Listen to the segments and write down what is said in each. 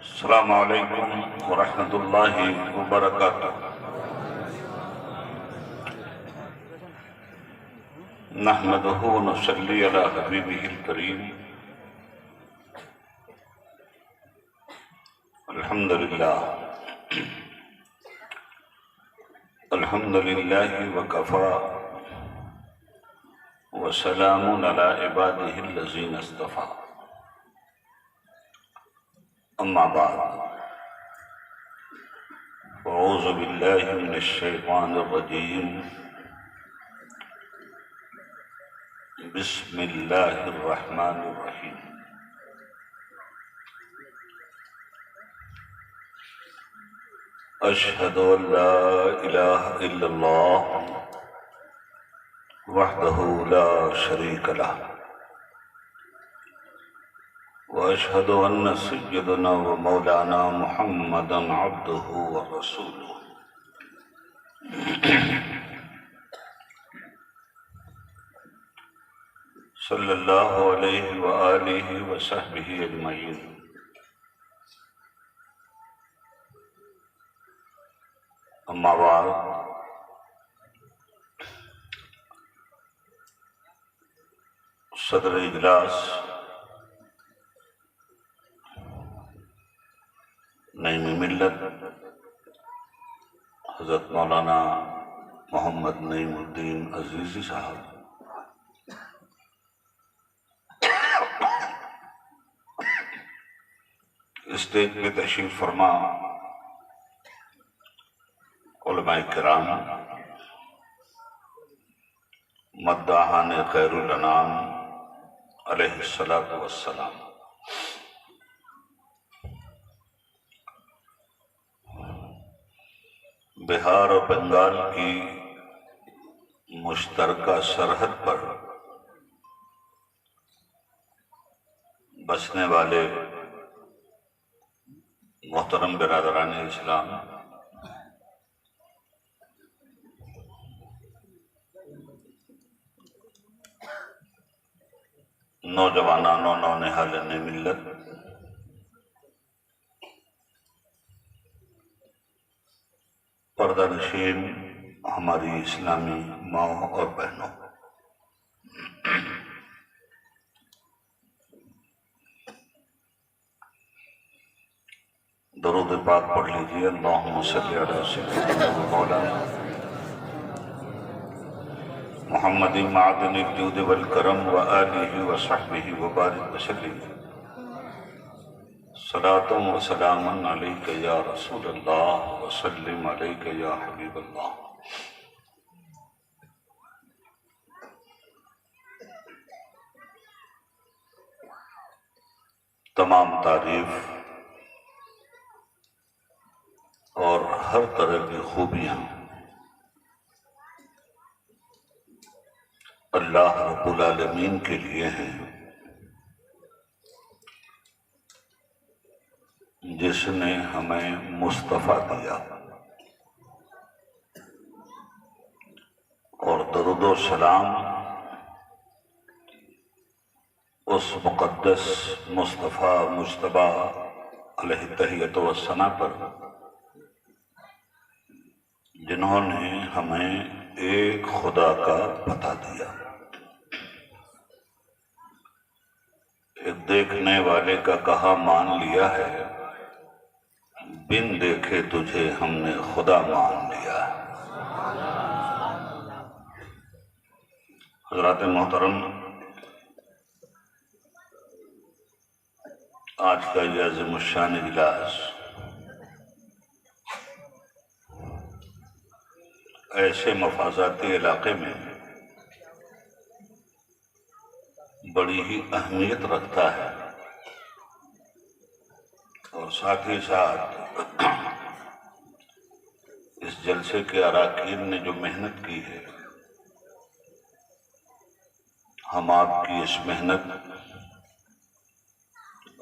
السلام علیکم ورحمۃ اللہ وبرکاتہ۔ نحمدہ ونصلی علی حبیبہ الکریم۔ الحمدللہ الحمدللہ وکفی وسلام علی عبادہ الذین اصطفی۔ اما بعد، اعوذ باللہ من الشیطان الرجیم، بسم اللہ الرحمن الرحیم۔ اشہد ان لا الہ الا اللہ وحدہ لا شریک لہ، واشہد ان سیدنا و مولانا محمدا عبدہ ورسولہ۔ صلی اللہ علیہ وآلہ وصحبہ اجمعین۔ اما بعد، صدر اجلاس نعیم ملت حضرت مولانا محمد نعیم الدین عزیزی صاحب، اسٹیج پہ تشریف فرما علماء کرام، مداحان خیر الانام علیہ الصلاۃ والسلام، بہار اور بنگال کی مشترکہ سرحد پر بسنے والے محترم برادران اسلام، نوجوانان و نونہالان ملت، پردہ نشین ہماری اسلامی ماؤں اور بہنوں، درود پاک پڑھ لیجیے۔ اللہم صلی علی سیدنا مولانا محمد معدن الجود والکرم وآلہ وصحبہ وبارک وسلم۔ صلاۃ و سلام علیک یا رسول اللہ وسلم علیک یا حبیب اللہ۔ تمام تعریف اور ہر طرح کی خوبیاں اللہ رب العالمین کے لیے ہیں، جس نے ہمیں مصطفیٰ دیا، اور درود و سلام اس مقدس مصطفیٰ مجتبیٰ علیہ تحیۃ و ثنا پر، جنہوں نے ہمیں ایک خدا کا پتہ دیا۔ ایک دیکھنے والے کا کہا مان لیا ہے، بن دیکھے تجھے ہم نے خدا مان لیا۔ حضرات محترم، آج کا یہ عظیم الشان اجلاس ایسے مفازاتی علاقے میں بڑی ہی اہمیت رکھتا ہے، اور ساتھ ہی ساتھ اس جلسے کے اراکین نے جو محنت کی ہے، ہم آپ کی اس محنت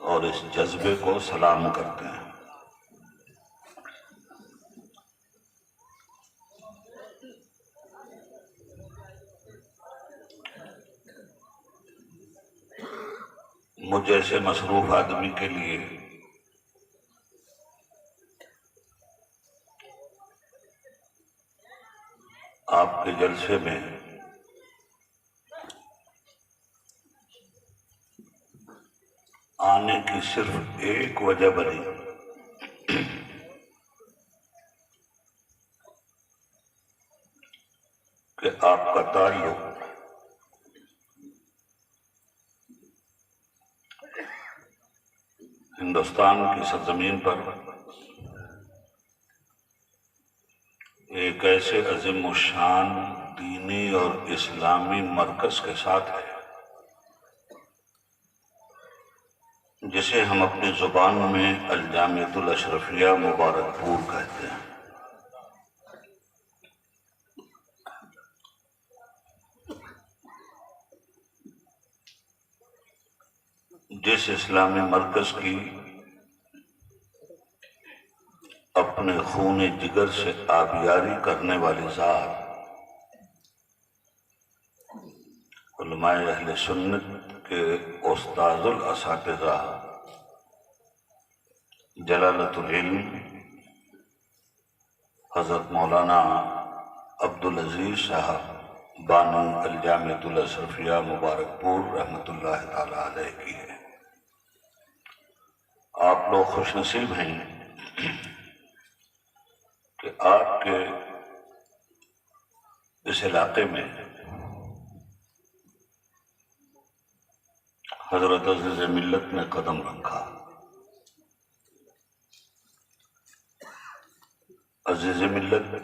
اور اس جذبے کو سلام کرتے ہیں۔ مجھ جیسے مصروف آدمی کے لیے آپ کے جلسے میں آنے کی صرف ایک وجہ بنی کہ آپ کا تعلق ہندوستان کی سرزمین پر ایک ایسے عظیم الشان دینی اور اسلامی مرکز کے ساتھ ہے جسے ہم اپنی زبان میں الجامعۃ الاشرفیہ مبارک پور کہتے ہیں۔ جس اسلامی مرکز کی اپنے خون جگر سے آبیاری کرنے والی ذات علماء اہل سنت کے استاذ الاساتذہ جلالت العلم حضرت مولانا عبدالعزیز صاحب بانی الجامعۃ الاشرفیہ مبارک پور رحمۃ اللہ تعالی علیہ کی ہے۔ آپ لوگ خوش نصیب ہیں کہ آپ کے اس علاقے میں حضرت عزیز ملت نے قدم رکھا۔ عزیز ملت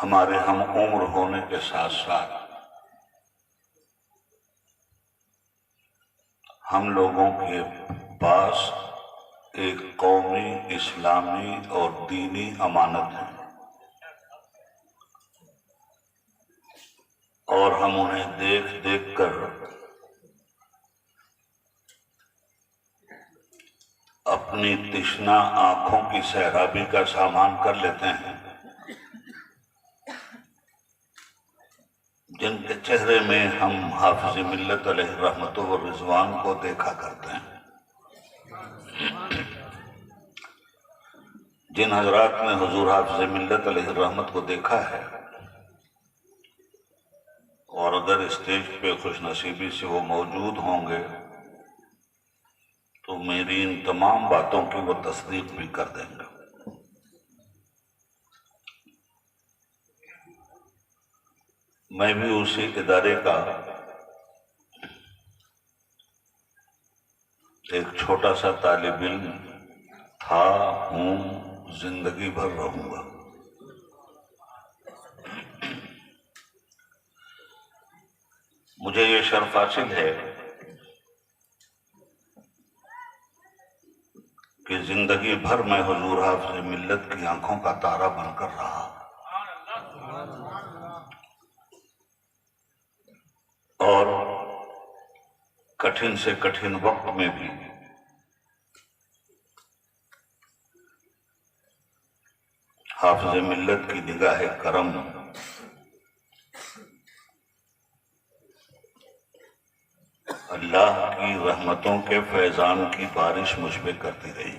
ہمارے ہم عمر ہونے کے ساتھ ساتھ ہم لوگوں کے پاس ایک قومی اسلامی اور دینی امانت ہے اور ہم انہیں دیکھ دیکھ کر اپنی تشنہ آنکھوں کی سیرابی کا سامان کر لیتے ہیں، جن کے چہرے میں ہم حافظ ملت علیہ رحمت و رضوان کو دیکھا کرتے ہیں۔ جن حضرات نے حضور حافظ ملت علیہ الرحمت کو دیکھا ہے اور اگر اسٹیج پہ خوش نصیبی سے وہ موجود ہوں گے تو میری ان تمام باتوں کی وہ تصدیق بھی کر دیں گے۔ میں بھی اسی ادارے کا ایک چھوٹا سا طالب علم تھا، ہوں، زندگی بھر رہوں گا۔ مجھے یہ شرف حاصل ہے کہ زندگی بھر میں حضور حافظ ملت کی آنکھوں کا تارا بن کر رہا اور کٹھن سے کٹھن وقت میں بھی حافظ ملت کی نگاہ کرم اللہ کی رحمتوں کے فیضان کی بارش مجھ پہ کرتی رہی۔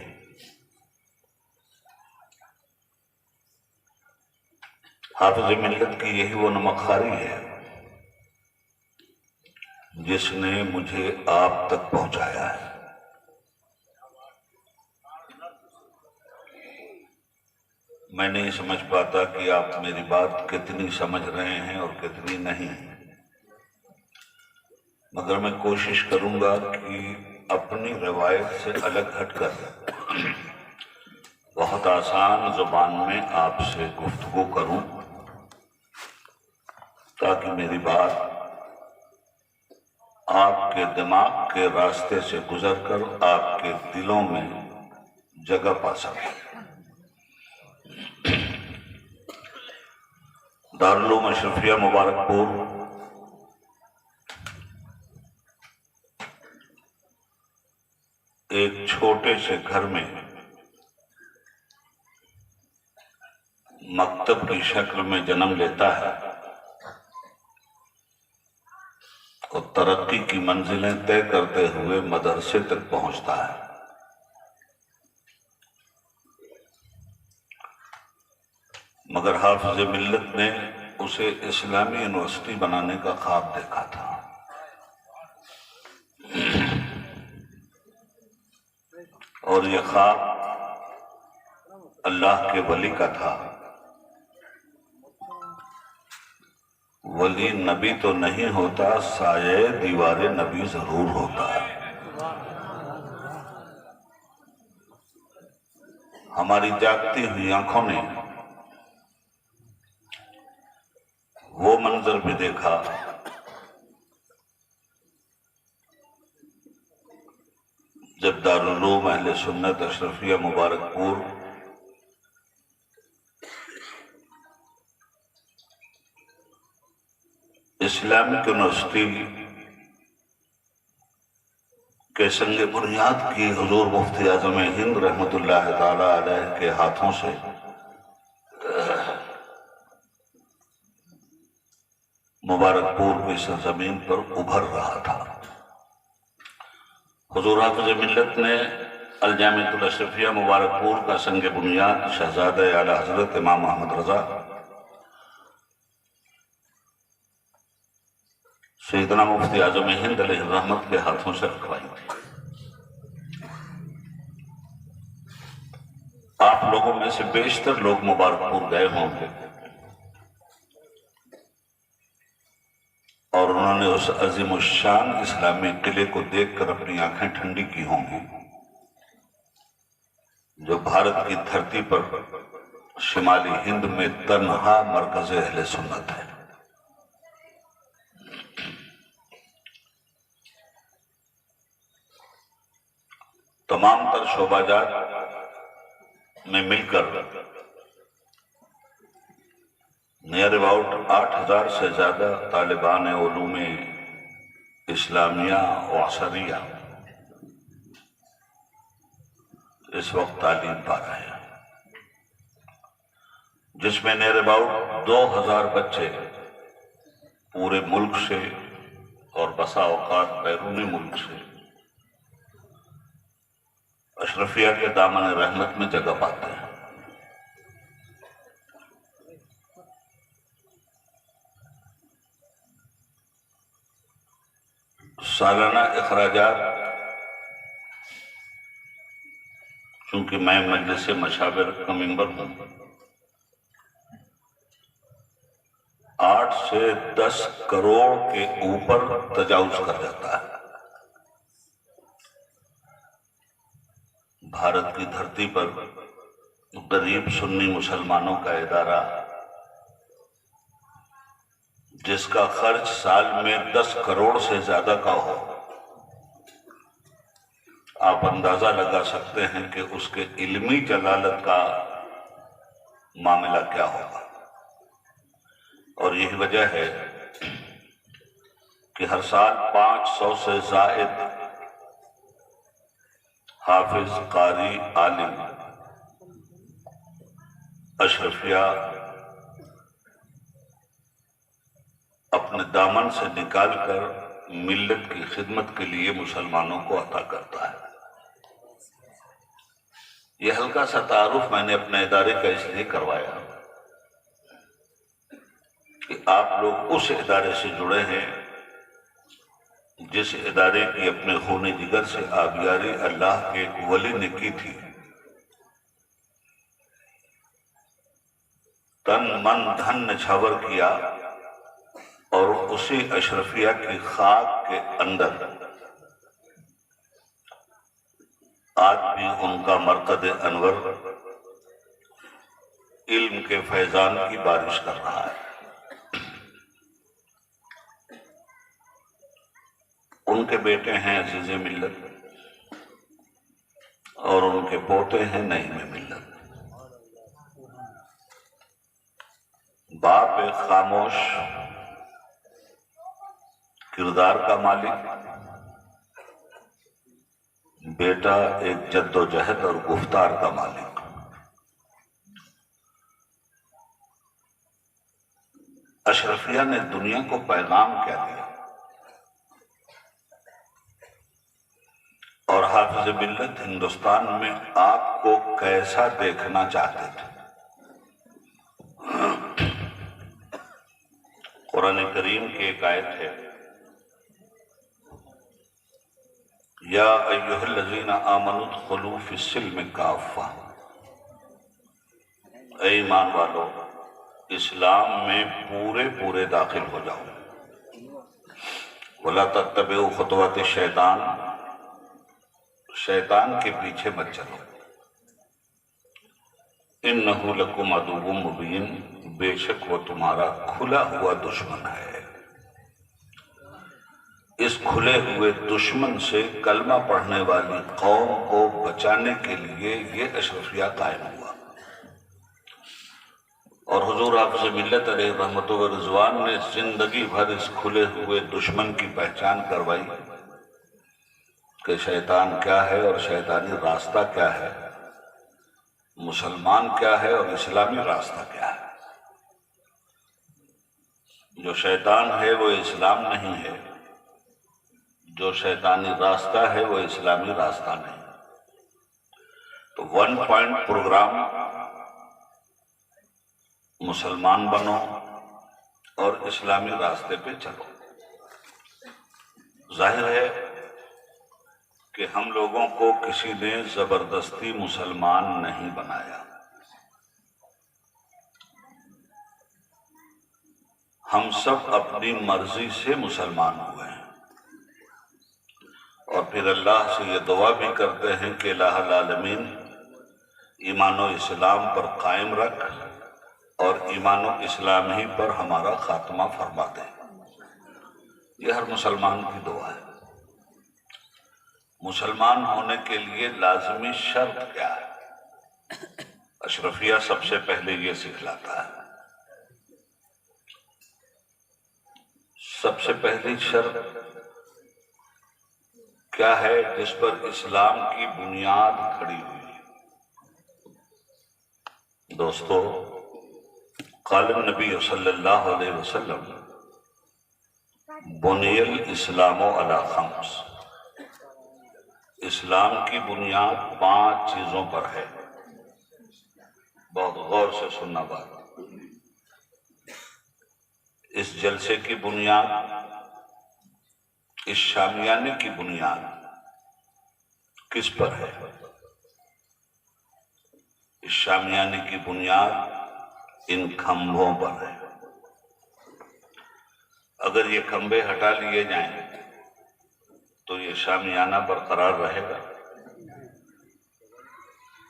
حافظ ملت کی یہی وہ نمکھاری ہے جس نے مجھے آپ تک پہنچایا ہے۔ میں نہیں سمجھ پاتا کہ آپ میری بات کتنی سمجھ رہے ہیں اور کتنی نہیں، مگر میں کوشش کروں گا کہ اپنی روایت سے الگ ہٹ کر بہت آسان زبان میں آپ سے گفتگو کروں تاکہ میری بات آپ کے دماغ کے راستے سے گزر کر آپ کے دلوں میں جگہ پا سکے۔ دارالعلوم اشرفیہ مبارک پور ایک چھوٹے سے گھر میں مکتب کی شکل میں جنم لیتا ہے اور ترقی کی منزلیں طے کرتے ہوئے مدرسے تک پہنچتا ہے۔ مگر حافظ ملت نے اسے اسلامی یونیورسٹی بنانے کا خواب دیکھا تھا۔ اور یہ خواب اللہ کے ولی کا تھا۔ ولی نبی تو نہیں ہوتا، سایہ دیوار نبی ضرور ہوتا ہے۔ ہماری جاگتی ہوئی آنکھوں نے وہ منظر بھی دیکھا جب دارالعلوم اہل سنت اشرفیہ مبارک پور اسلامک یونیورسٹی کے سنگ بنیاد کی حضور مفتی اعظم ہند رحمت اللہ تعالی علیہ کے ہاتھوں سے مبارک پور کی سرزمین پر ابھر رہا تھا۔ حضور حافظ ملت نے الجامعۃ الاشرفیہ مبارک پور کا سنگ بنیاد شہزادہ اعلی حضرت امام محمد رضا سیدنا مفتی اعظم ہند علیہ الرحمت کے ہاتھوں سے رکھوائی تھی۔ آپ لوگوں میں سے بیشتر لوگ مبارک پور گئے ہوں گے اور انہوں نے اس عظیم الشان اسلامی قلعے کو دیکھ کر اپنی آنکھیں ٹھنڈی کی ہوں گی جو بھارت کی دھرتی پر شمالی ہند میں تنہا مرکز اہل سنت ہے۔ تمام تر شعبہ جات میں مل کر نیئر اباؤٹ 8000 سے زیادہ طالبان علوم اسلامیہ و عصریہ اس وقت تعلیم پا رہے ہیں، جس میں نیئر اباؤٹ 2000 بچے پورے ملک سے اور بسا اوقات بیرونی ملک سے اشرفیہ کے دامن رحمت میں جگہ پاتے ہیں۔ سالانہ اخراجات، چونکہ میں مجلس مشاور کا ممبر ہوں، 8 سے 10 کروڑ کے اوپر تجاوز کر جاتا ہے۔ بھارت کی دھرتی پر غریب سنی مسلمانوں کا ادارہ جس کا خرچ سال میں 10 کروڑ سے زیادہ کا ہو، آپ اندازہ لگا سکتے ہیں کہ اس کے علمی جلالت کا معاملہ کیا ہوگا۔ اور یہی وجہ ہے کہ ہر سال 500 سے زائد حافظ، قاری، عالم اشرفیہ اپنے دامن سے نکال کر ملت کی خدمت کے لیے مسلمانوں کو عطا کرتا ہے۔ یہ ہلکا سا تعارف میں نے اپنے ادارے کا اس لیے کروایا کہ آپ لوگ اس ادارے سے جڑے ہیں جس ادارے کی اپنے خون جگر سے آبیاری اللہ کے ایک ولی نے کی تھی، تن من دھن نچھاور کیا، اور اسی اشرفیہ کی خاک کے اندر آج بھی ان کا مرقد انور علم کے فیضان کی بارش کر رہا ہے۔ ان کے بیٹے ہیں عزیز ملت اور ان کے پوتے ہیں نعیم ملت۔ باپ ایک خاموش کردار کا مالک، بیٹا ایک جد و جہد اور گفتار کا مالک۔ اشرفیہ نے دنیا کو پیغام کیا دیا؟ اور حافظ ملت ہندوستان میں آپ کو کیسا دیکھنا چاہتے تھے؟ قرآن کریم کی ایک آیت ہے، یا ایھا الذین آمنوا ادخلوا فی السلم کافہ، اے ایمان والو اسلام میں پورے داخل ہو جاؤ، ولا تتبعوا خطوات الشیطان، شیطان کے پیچھے مت چلو، انہ لکم عدو مبین، بے شک وہ تمہارا کھلا ہوا دشمن ہے۔ اس کھلے ہوئے دشمن سے کلمہ پڑھنے والی قوم کو بچانے کے لیے یہ اشرفیہ قائم ہوا، اور حضور حافظ ملت علیہ رحمت و رضوان نے زندگی بھر اس کھلے ہوئے دشمن کی پہچان کروائی کہ شیطان کیا ہے اور شیطانی راستہ کیا ہے، مسلمان کیا ہے اور اسلامی راستہ کیا ہے۔ جو شیطان ہے وہ اسلام نہیں ہے، جو شیطانی راستہ ہے وہ اسلامی راستہ نہیں۔ تو 1 پوائنٹ پروگرام، مسلمان بنو اور اسلامی راستے پہ چلو۔ ظاہر ہے کہ ہم لوگوں کو کسی نے زبردستی مسلمان نہیں بنایا، ہم سب اپنی مرضی سے مسلمان ہوئے ہیں، اور پھر اللہ سے یہ دعا بھی کرتے ہیں کہ الہ العالمین ایمان و اسلام پر قائم رکھ اور ایمان و اسلام ہی پر ہمارا خاتمہ فرما دے۔ یہ ہر مسلمان کی دعا ہے۔ مسلمان ہونے کے لیے لازمی شرط کیا ہے؟ اشرفیہ سب سے پہلے یہ سکھلاتا ہے۔ سب سے پہلی شرط کیا ہے جس پر اسلام کی بنیاد کھڑی ہوئی؟ دوستو، قال النبی صلی اللہ علیہ وسلم بنی الاسلام علی خمس، اسلام کی بنیاد 5 چیزوں پر ہے۔ بہت غور سے سننا بات۔ اس جلسے کی بنیاد، اس شامیانے کی بنیاد کس پر ہے؟ اس شامیانے کی بنیاد ان کھمبوں پر ہے۔ اگر یہ کھمبے ہٹا لیے جائیں تو یہ شامیانہ برقرار رہے گا۔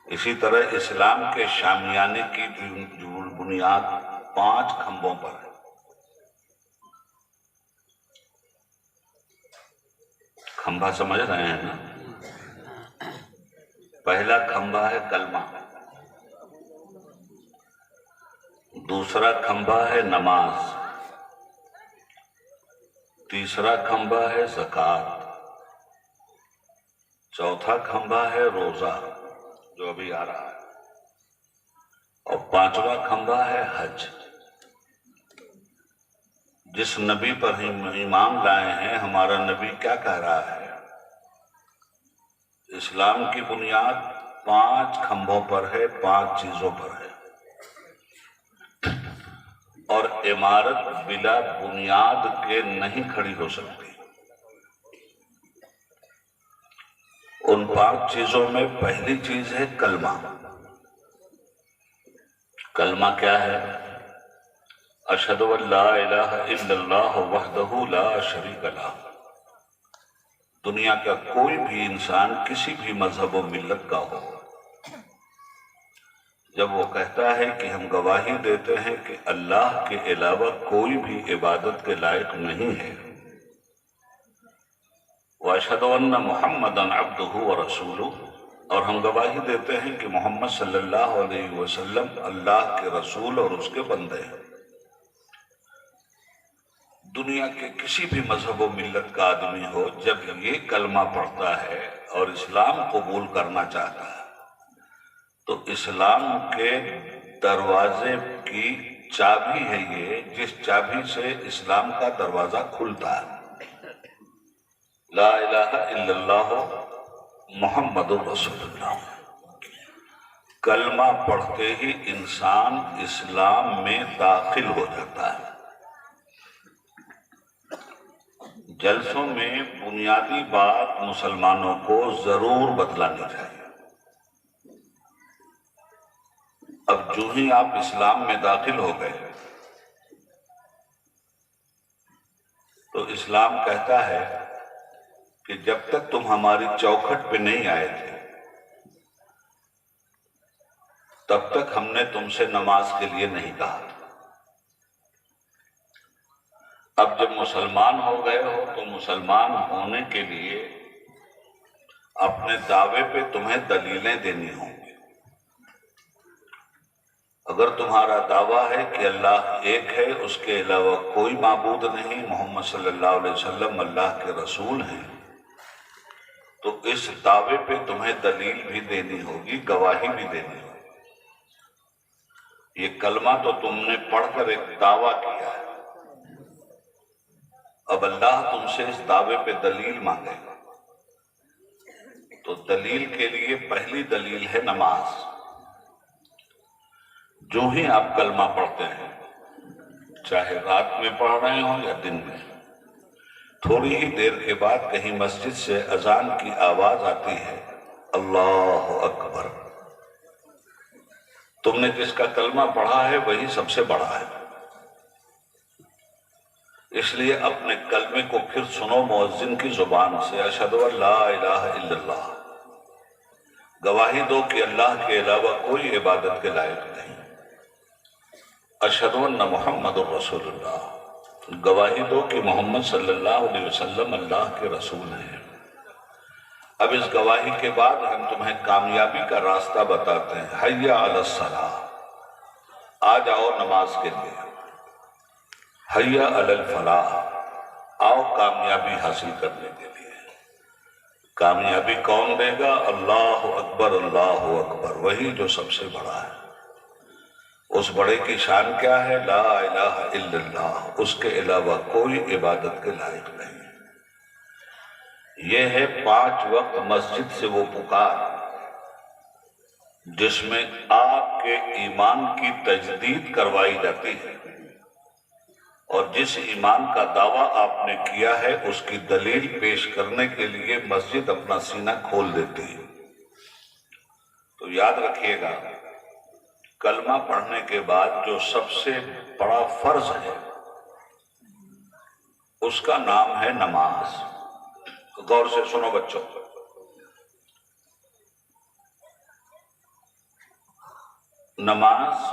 اسی طرح اسلام کے شامیانے کی بنیاد 5 کھمبوں پر ہے۔ کھمبا سمجھ رہے ہیں نا؟ پہلا کھمبا ہے کلمہ، دوسرا کھمبا ہے نماز، تیسرا کھمبا ہے زکوٰۃ، چوتھا کھمبا ہے روزہ جو ابھی آ رہا ہے، اور 5واں کھمبا ہے حج۔ جس نبی پر ہم ایمان لائے ہیں، ہمارا نبی کیا کہہ رہا ہے؟ اسلام کی بنیاد 5 کھمبوں پر ہے، 5 چیزوں پر ہے، اور عمارت بلا بنیاد کے نہیں کھڑی ہو سکتی۔ ان 5 چیزوں میں پہلی چیز ہے کلمہ۔ کلمہ کیا ہے؟ اشہد ان لا الہ الا اللہ وحدہ لا شریک لہ۔ دنیا کا کوئی بھی انسان کسی بھی مذہب و ملت کا ہو، جب وہ کہتا ہے کہ ہم گواہی دیتے ہیں کہ اللہ کے علاوہ کوئی بھی عبادت کے لائق نہیں ہے، وَأَشْهَدُ أَنَّ مُحَمَّدًا عَبْدُهُ وَرَسُولُهُ، اور ہم گواہی دیتے ہیں کہ محمد صلی اللہ علیہ وسلم اللہ کے رسول اور اس کے بندے ہیں۔ دنیا کے کسی بھی مذہب و ملت کا آدمی ہو، جب یہ کلمہ پڑھتا ہے اور اسلام قبول کرنا چاہتا ہے تو اسلام کے دروازے کی چابی ہے یہ، جس چابی سے اسلام کا دروازہ کھلتا ہے۔ لا الہ الا اللہ محمد رسول اللہ۔ کلمہ پڑھتے ہی انسان اسلام میں داخل ہو جاتا ہے۔ جلسوں میں بنیادی بات مسلمانوں کو ضرور بتلانی چاہیے۔ اب جو ہی آپ اسلام میں داخل ہو گئے تو اسلام کہتا ہے کہ جب تک تم ہماری چوکھٹ پہ نہیں آئے تھے تب تک ہم نے تم سے نماز کے لیے نہیں کہا تھا۔ اب جب مسلمان ہو گئے ہو تو مسلمان ہونے کے لیے اپنے دعوے پہ تمہیں دلیلیں دینی ہوں گی۔ اگر تمہارا دعویٰ ہے کہ اللہ ایک ہے، اس کے علاوہ کوئی معبود نہیں، محمد صلی اللہ علیہ وسلم اللہ کے رسول ہیں، تو اس دعوے پہ تمہیں دلیل بھی دینی ہوگی، گواہی بھی دینی ہوگی۔ یہ کلمہ تو تم نے پڑھ کر ایک دعویٰ کیا ہے، اب اللہ تم سے اس دعوے پہ دلیل مانگے گا، تو دلیل کے لیے پہلی دلیل ہے نماز۔ جو ہی آپ کلمہ پڑھتے ہیں، چاہے رات میں پڑھ رہے ہوں یا دن میں، تھوڑی ہی دیر کے بعد کہیں مسجد سے اذان کی آواز آتی ہے، اللہ اکبر، تم نے جس کا کلمہ پڑھا ہے وہی سب سے بڑا ہے۔ اس لیے اپنے کلمے کو پھر سنو مؤذن کی زبان سے، اشہد ان لا الہ الا اللہ، گواہی دو کہ اللہ کے علاوہ کوئی عبادت کے لائق نہیں، اشہد ان محمد رسول اللہ، گواہی دو کہ محمد صلی اللہ علیہ وسلم اللہ کے رسول ہیں۔ اب اس گواہی کے بعد ہم تمہیں کامیابی کا راستہ بتاتے ہیں، حی علی الصلاۃ، آ جاؤ نماز کے لیے، حی علی الفلاح، آؤ کامیابی حاصل کرنے کے لیے۔ کامیابی کون دے گا؟ اللہ اکبر، اللہ اکبر، وہی جو سب سے بڑا ہے۔ اس بڑے کی شان کیا ہے؟ لا الہ الا اللہ، اس کے علاوہ کوئی عبادت کے لائق نہیں۔ یہ ہے 5 وقت مسجد سے وہ پکار جس میں آپ کے ایمان کی تجدید کروائی جاتی ہے، اور جس ایمان کا دعویٰ آپ نے کیا ہے اس کی دلیل پیش کرنے کے لیے مسجد اپنا سینہ کھول دیتی ہے۔ تو یاد رکھیے گا، کلمہ پڑھنے کے بعد جو سب سے بڑا فرض ہے اس کا نام ہے نماز۔ غور سے سنو بچوں، نماز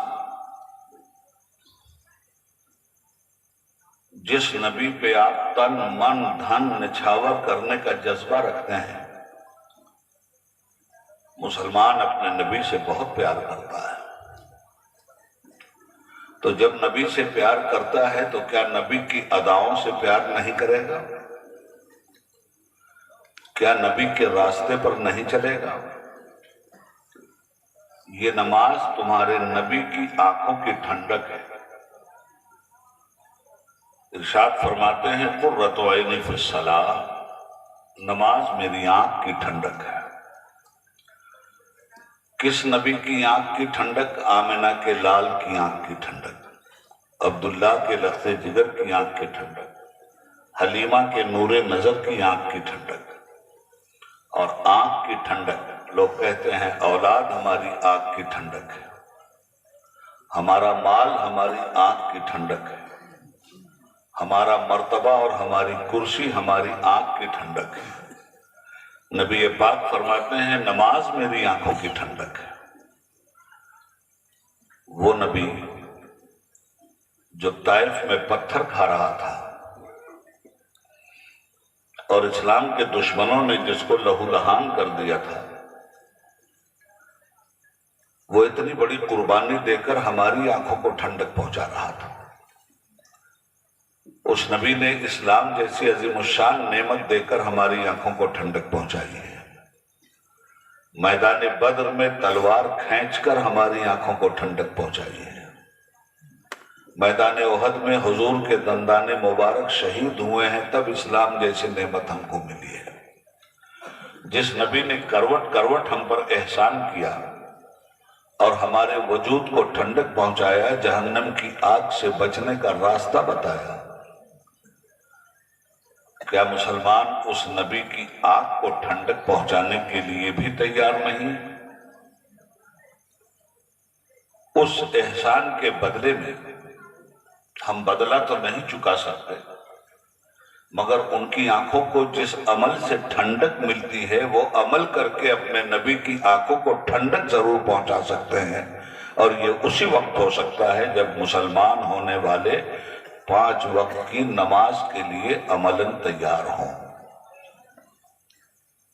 جس نبی پہ آپ تن من دھن نچھاور کرنے کا جذبہ رکھتے ہیں، مسلمان اپنے نبی سے بہت پیار کرتا ہے۔ تو جب نبی سے پیار کرتا ہے تو کیا نبی کی اداؤں سے پیار نہیں کرے گا؟ کیا نبی کے راستے پر نہیں چلے گا؟ یہ نماز تمہارے نبی کی آنکھوں کی ٹھنڈک ہے۔ ارشاد فرماتے ہیں، قرۃ عینی فی الصلاۃ، نماز میری آنکھ کی ٹھنڈک ہے۔ کس نبی کی آنکھ کی ٹھنڈک؟ آمنہ کے لال کی آنکھ کی ٹھنڈک، عبداللہ کے لخت جگر کی آنکھ کی ٹھنڈک، حلیمہ کے نور نظر کی آنکھ کی ٹھنڈک۔ اور آنکھ کی ٹھنڈک، لوگ کہتے ہیں اولاد ہماری آنکھ کی ٹھنڈک ہے، ہمارا مال ہماری آنکھ کی ٹھنڈک ہے، ہمارا مرتبہ اور ہماری کرسی ہماری آنکھ کی ٹھنڈک ہے۔ نبی پاک فرماتے ہیں نماز میری آنکھوں کی ٹھنڈک ہے۔ وہ نبی جو طائف میں پتھر کھا رہا تھا اور اسلام کے دشمنوں نے جس کو لہو لہان کر دیا تھا، وہ اتنی بڑی قربانی دے کر ہماری آنکھوں کو ٹھنڈک پہنچا رہا تھا۔ اس نبی نے اسلام جیسی عظیم الشان نعمت دے کر ہماری آنکھوں کو ٹھنڈک پہنچائی ہے۔ میدان بدر میں تلوار کھینچ کر ہماری آنکھوں کو ٹھنڈک پہنچائی ہے۔ میدان احد میں حضور کے دندان مبارک شہید ہوئے ہیں، تب اسلام جیسی نعمت ہم کو ملی ہے۔ جس نبی نے کروٹ کروٹ ہم پر احسان کیا اور ہمارے وجود کو ٹھنڈک پہنچایا، جہنم کی آگ سے بچنے کا راستہ بتایا، کیا مسلمان اس نبی کی آگ کو ٹھنڈک پہنچانے کے لیے بھی تیار نہیں؟ اس احسان کے بدلے میں ہم بدلہ تو نہیں چکا سکتے، مگر ان کی آنکھوں کو جس عمل سے ٹھنڈک ملتی ہے وہ عمل کر کے اپنے نبی کی آنکھوں کو ٹھنڈک ضرور پہنچا سکتے ہیں، اور یہ اسی وقت ہو سکتا ہے جب مسلمان ہونے والے 5 وقت کی نماز کے لیے عملاً تیار ہوں۔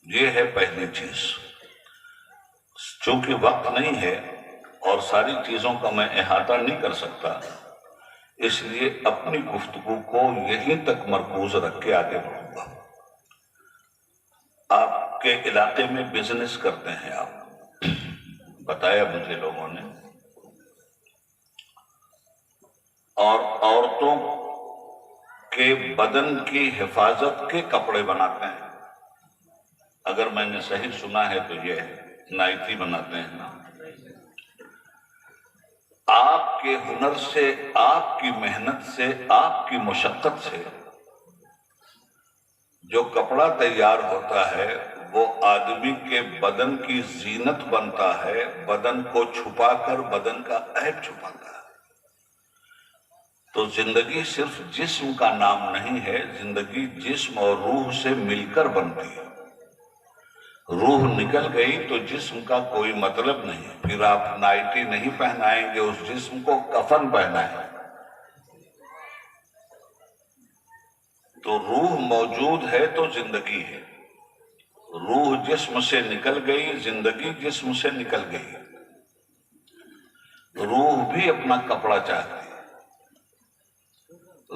یہ ہے پہلی چیز۔ چونکہ وقت نہیں ہے اور ساری چیزوں کا میں احاطہ نہیں کر سکتا، اس لیے اپنی گفتگو کو یہیں تک مرکوز رکھ کے آگے بڑھوں گا۔ آپ کے علاقے میں بزنس کرتے ہیں، آپ بتایا مجھے لوگوں نے، اور عورتوں کے بدن کی حفاظت کے کپڑے بناتے ہیں، اگر میں نے صحیح سنا ہے تو یہ نائٹی بناتے ہیں نا۔ آپ کے ہنر سے، آپ کی محنت سے، آپ کی مشقت سے جو کپڑا تیار ہوتا ہے وہ آدمی کے بدن کی زینت بنتا ہے، بدن کو چھپا کر بدن کا عیب چھپاتا ہے۔ تو زندگی صرف جسم کا نام نہیں ہے، زندگی جسم اور روح سے مل کر بنتی ہے۔ روح نکل گئی تو جسم کا کوئی مطلب نہیں، پھر آپ نائٹی نہیں پہنائیں گے، اس جسم کو کفن پہنائیں۔ تو روح موجود ہے تو زندگی ہے، روح جسم سے نکل گئی، زندگی جسم سے نکل گئی۔ روح بھی اپنا کپڑا چاہتی ہے،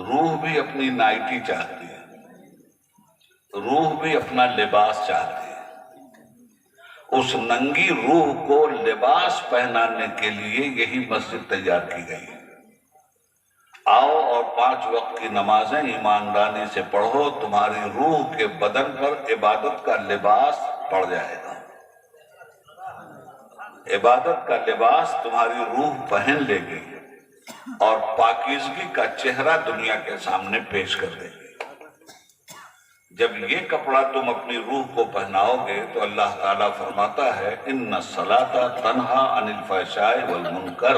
روح بھی اپنی نائٹی چاہتی ہے، روح بھی اپنا لباس چاہتی ہے۔ اس ننگی روح کو لباس پہنانے کے لیے یہی مسجد تیار کی گئی ہے۔ آؤ اور 5 وقت کی نمازیں ایمانداری سے پڑھو، تمہاری روح کے بدن پر عبادت کا لباس پڑ جائے گا۔ عبادت کا لباس تمہاری روح پہن لے گی اور پاکیزگی کا چہرہ دنیا کے سامنے پیش کر دے گی۔ جب یہ کپڑا تم اپنی روح کو پہناؤ گے تو اللہ تعالیٰ فرماتا ہے اِنَّ الصَّلَاةَ تَنْہَا عَنِ الْفَحْشَاءِ وَالْمُنکَرِ،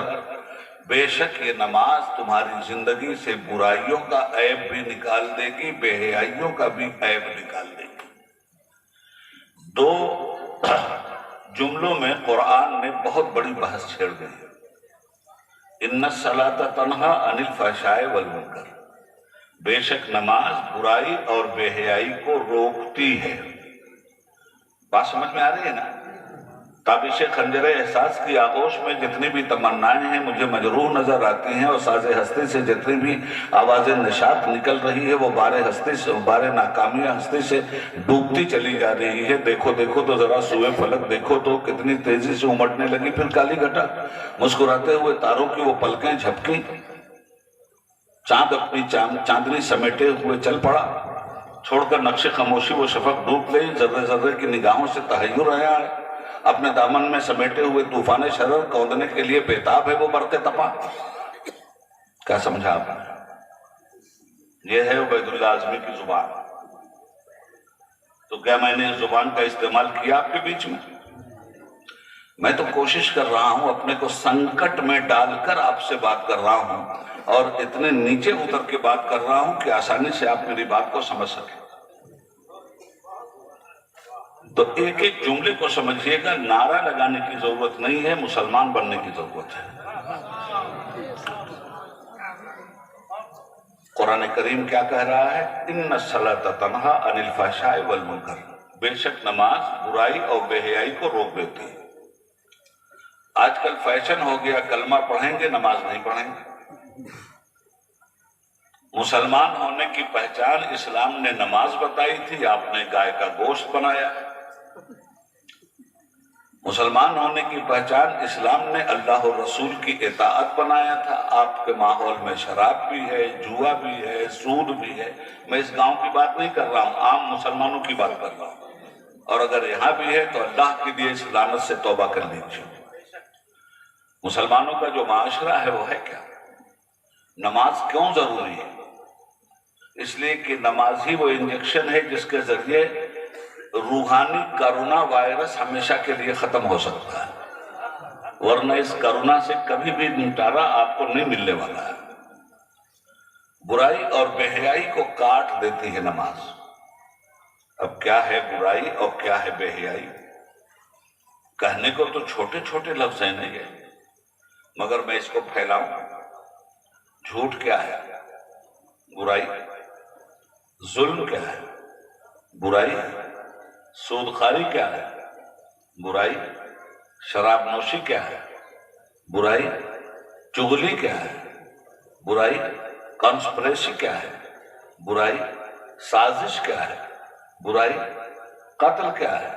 بے شک یہ نماز تمہاری زندگی سے برائیوں کا عیب بھی نکال دے گی، بے حیائیوں کا بھی عیب نکال دے گی۔ 2 جملوں میں قرآن نے بہت بڑی بحث چھیڑ دی ہے۔ اِنَّ الصَّلَاةَ تَنْہَا عَنِ الْفَحْشَاءِ وَالْمُنکَرِ، بے شک نماز برائی اور بے حیائی کو روکتی ہے۔ بات سمجھ میں آ رہی ہے نا؟ تابش خنجر احساس کی آغوش میں جتنی بھی تمنائیں ہیں مجھے مجروح نظر آتی ہیں، اور ساز ہستی سے جتنی بھی آواز نشاط نکل رہی ہے وہ بار ہستی سے، بار ناکامی ہستی سے ڈوبتی چلی جا رہی ہے۔ دیکھو دیکھو تو ذرا سوئے فلک دیکھو تو کتنی تیزی سے امٹنے لگی، پھر کالی گھٹا، مسکراتے ہوئے تاروں کی وہ پلکیں جھپکی، چاند اپنی چاندنی سمیٹے ہوئے چل پڑا، چھوڑ کر نقش خاموشی وہ شفق ڈوب گئی، ذرے ذرے کی نگاہوں سے تحیر رہا ہے، اپنے دامن میں سمیٹے ہوئے طوفان شرر کودنے کے لیے بےتاب ہے وہ برق تپا۔ کیا سمجھا آپ نے؟ یہ ہے عبید اللہ اعظمی کی زبان۔ تو کیا میں نے اس زبان کا استعمال کیا آپ کے بیچ میں؟ میں تو کوشش کر رہا ہوں، اپنے کو سنکٹ میں ڈال کر آپ سے بات کر رہا ہوں، اور اتنے نیچے اتر کے بات کر رہا ہوں کہ آسانی سے آپ میری بات کو سمجھ سکیں۔ تو ایک ایک جملے کو سمجھیے گا، نعرہ لگانے کی ضرورت نہیں ہے، مسلمان بننے کی ضرورت ہے۔ قرآن کریم کیا کہہ رہا ہے؟ اِنَّ الصَّلَاةَ تَنْہَا عَنِ الْفَحْشَاءِ وَالْمُنکَرِ، بے شک نماز برائی اور بے حیائی کو روک دیتی ہے۔ آج کل فیشن ہو گیا، کلمہ پڑھیں گے نماز نہیں پڑھیں گے۔ مسلمان ہونے کی پہچان اسلام نے نماز بتائی تھی، آپ نے گائے کا گوشت بنایا۔ مسلمان ہونے کی پہچان اسلام نے اللہ اور رسول کی اطاعت بنایا تھا، آپ کے ماحول میں شراب بھی ہے، جوا بھی ہے، سود بھی ہے۔ میں اس گاؤں کی بات نہیں کر رہا ہوں، عام مسلمانوں کی بات کر رہا ہوں۔ اور اگر یہاں بھی ہے تو اللہ کے لیے اس لعنت سے توبہ کر لیجیے۔ مسلمانوں کا جو معاشرہ ہے وہ ہے کیا؟ نماز کیوں ضروری ہے؟ اس لیے کہ نماز ہی وہ انجیکشن ہے جس کے ذریعے روحانی کرونا وائرس ہمیشہ کے لیے ختم ہو سکتا ہے، ورنہ اس کرونا سے کبھی بھی نمٹارا آپ کو نہیں ملنے والا ہے۔ برائی اور بے حیائی کو کاٹ دیتی ہے نماز۔ اب کیا ہے برائی اور کیا ہے بے حیائی؟ کہنے کو تو چھوٹے چھوٹے لفظ ہیں نہیں ہے، مگر میں اس کو پھیلاؤں۔ جھوٹ کیا ہے؟ برائی۔ ظلم کیا ہے؟ برائی۔ سود خواری کیا ہے؟ برائی۔ شراب نوشی کیا ہے؟ برائی۔ چغلی کیا ہے؟ برائی۔ کانسپریسی کیا ہے؟ برائی۔ سازش کیا ہے؟ برائی۔ قتل کیا ہے؟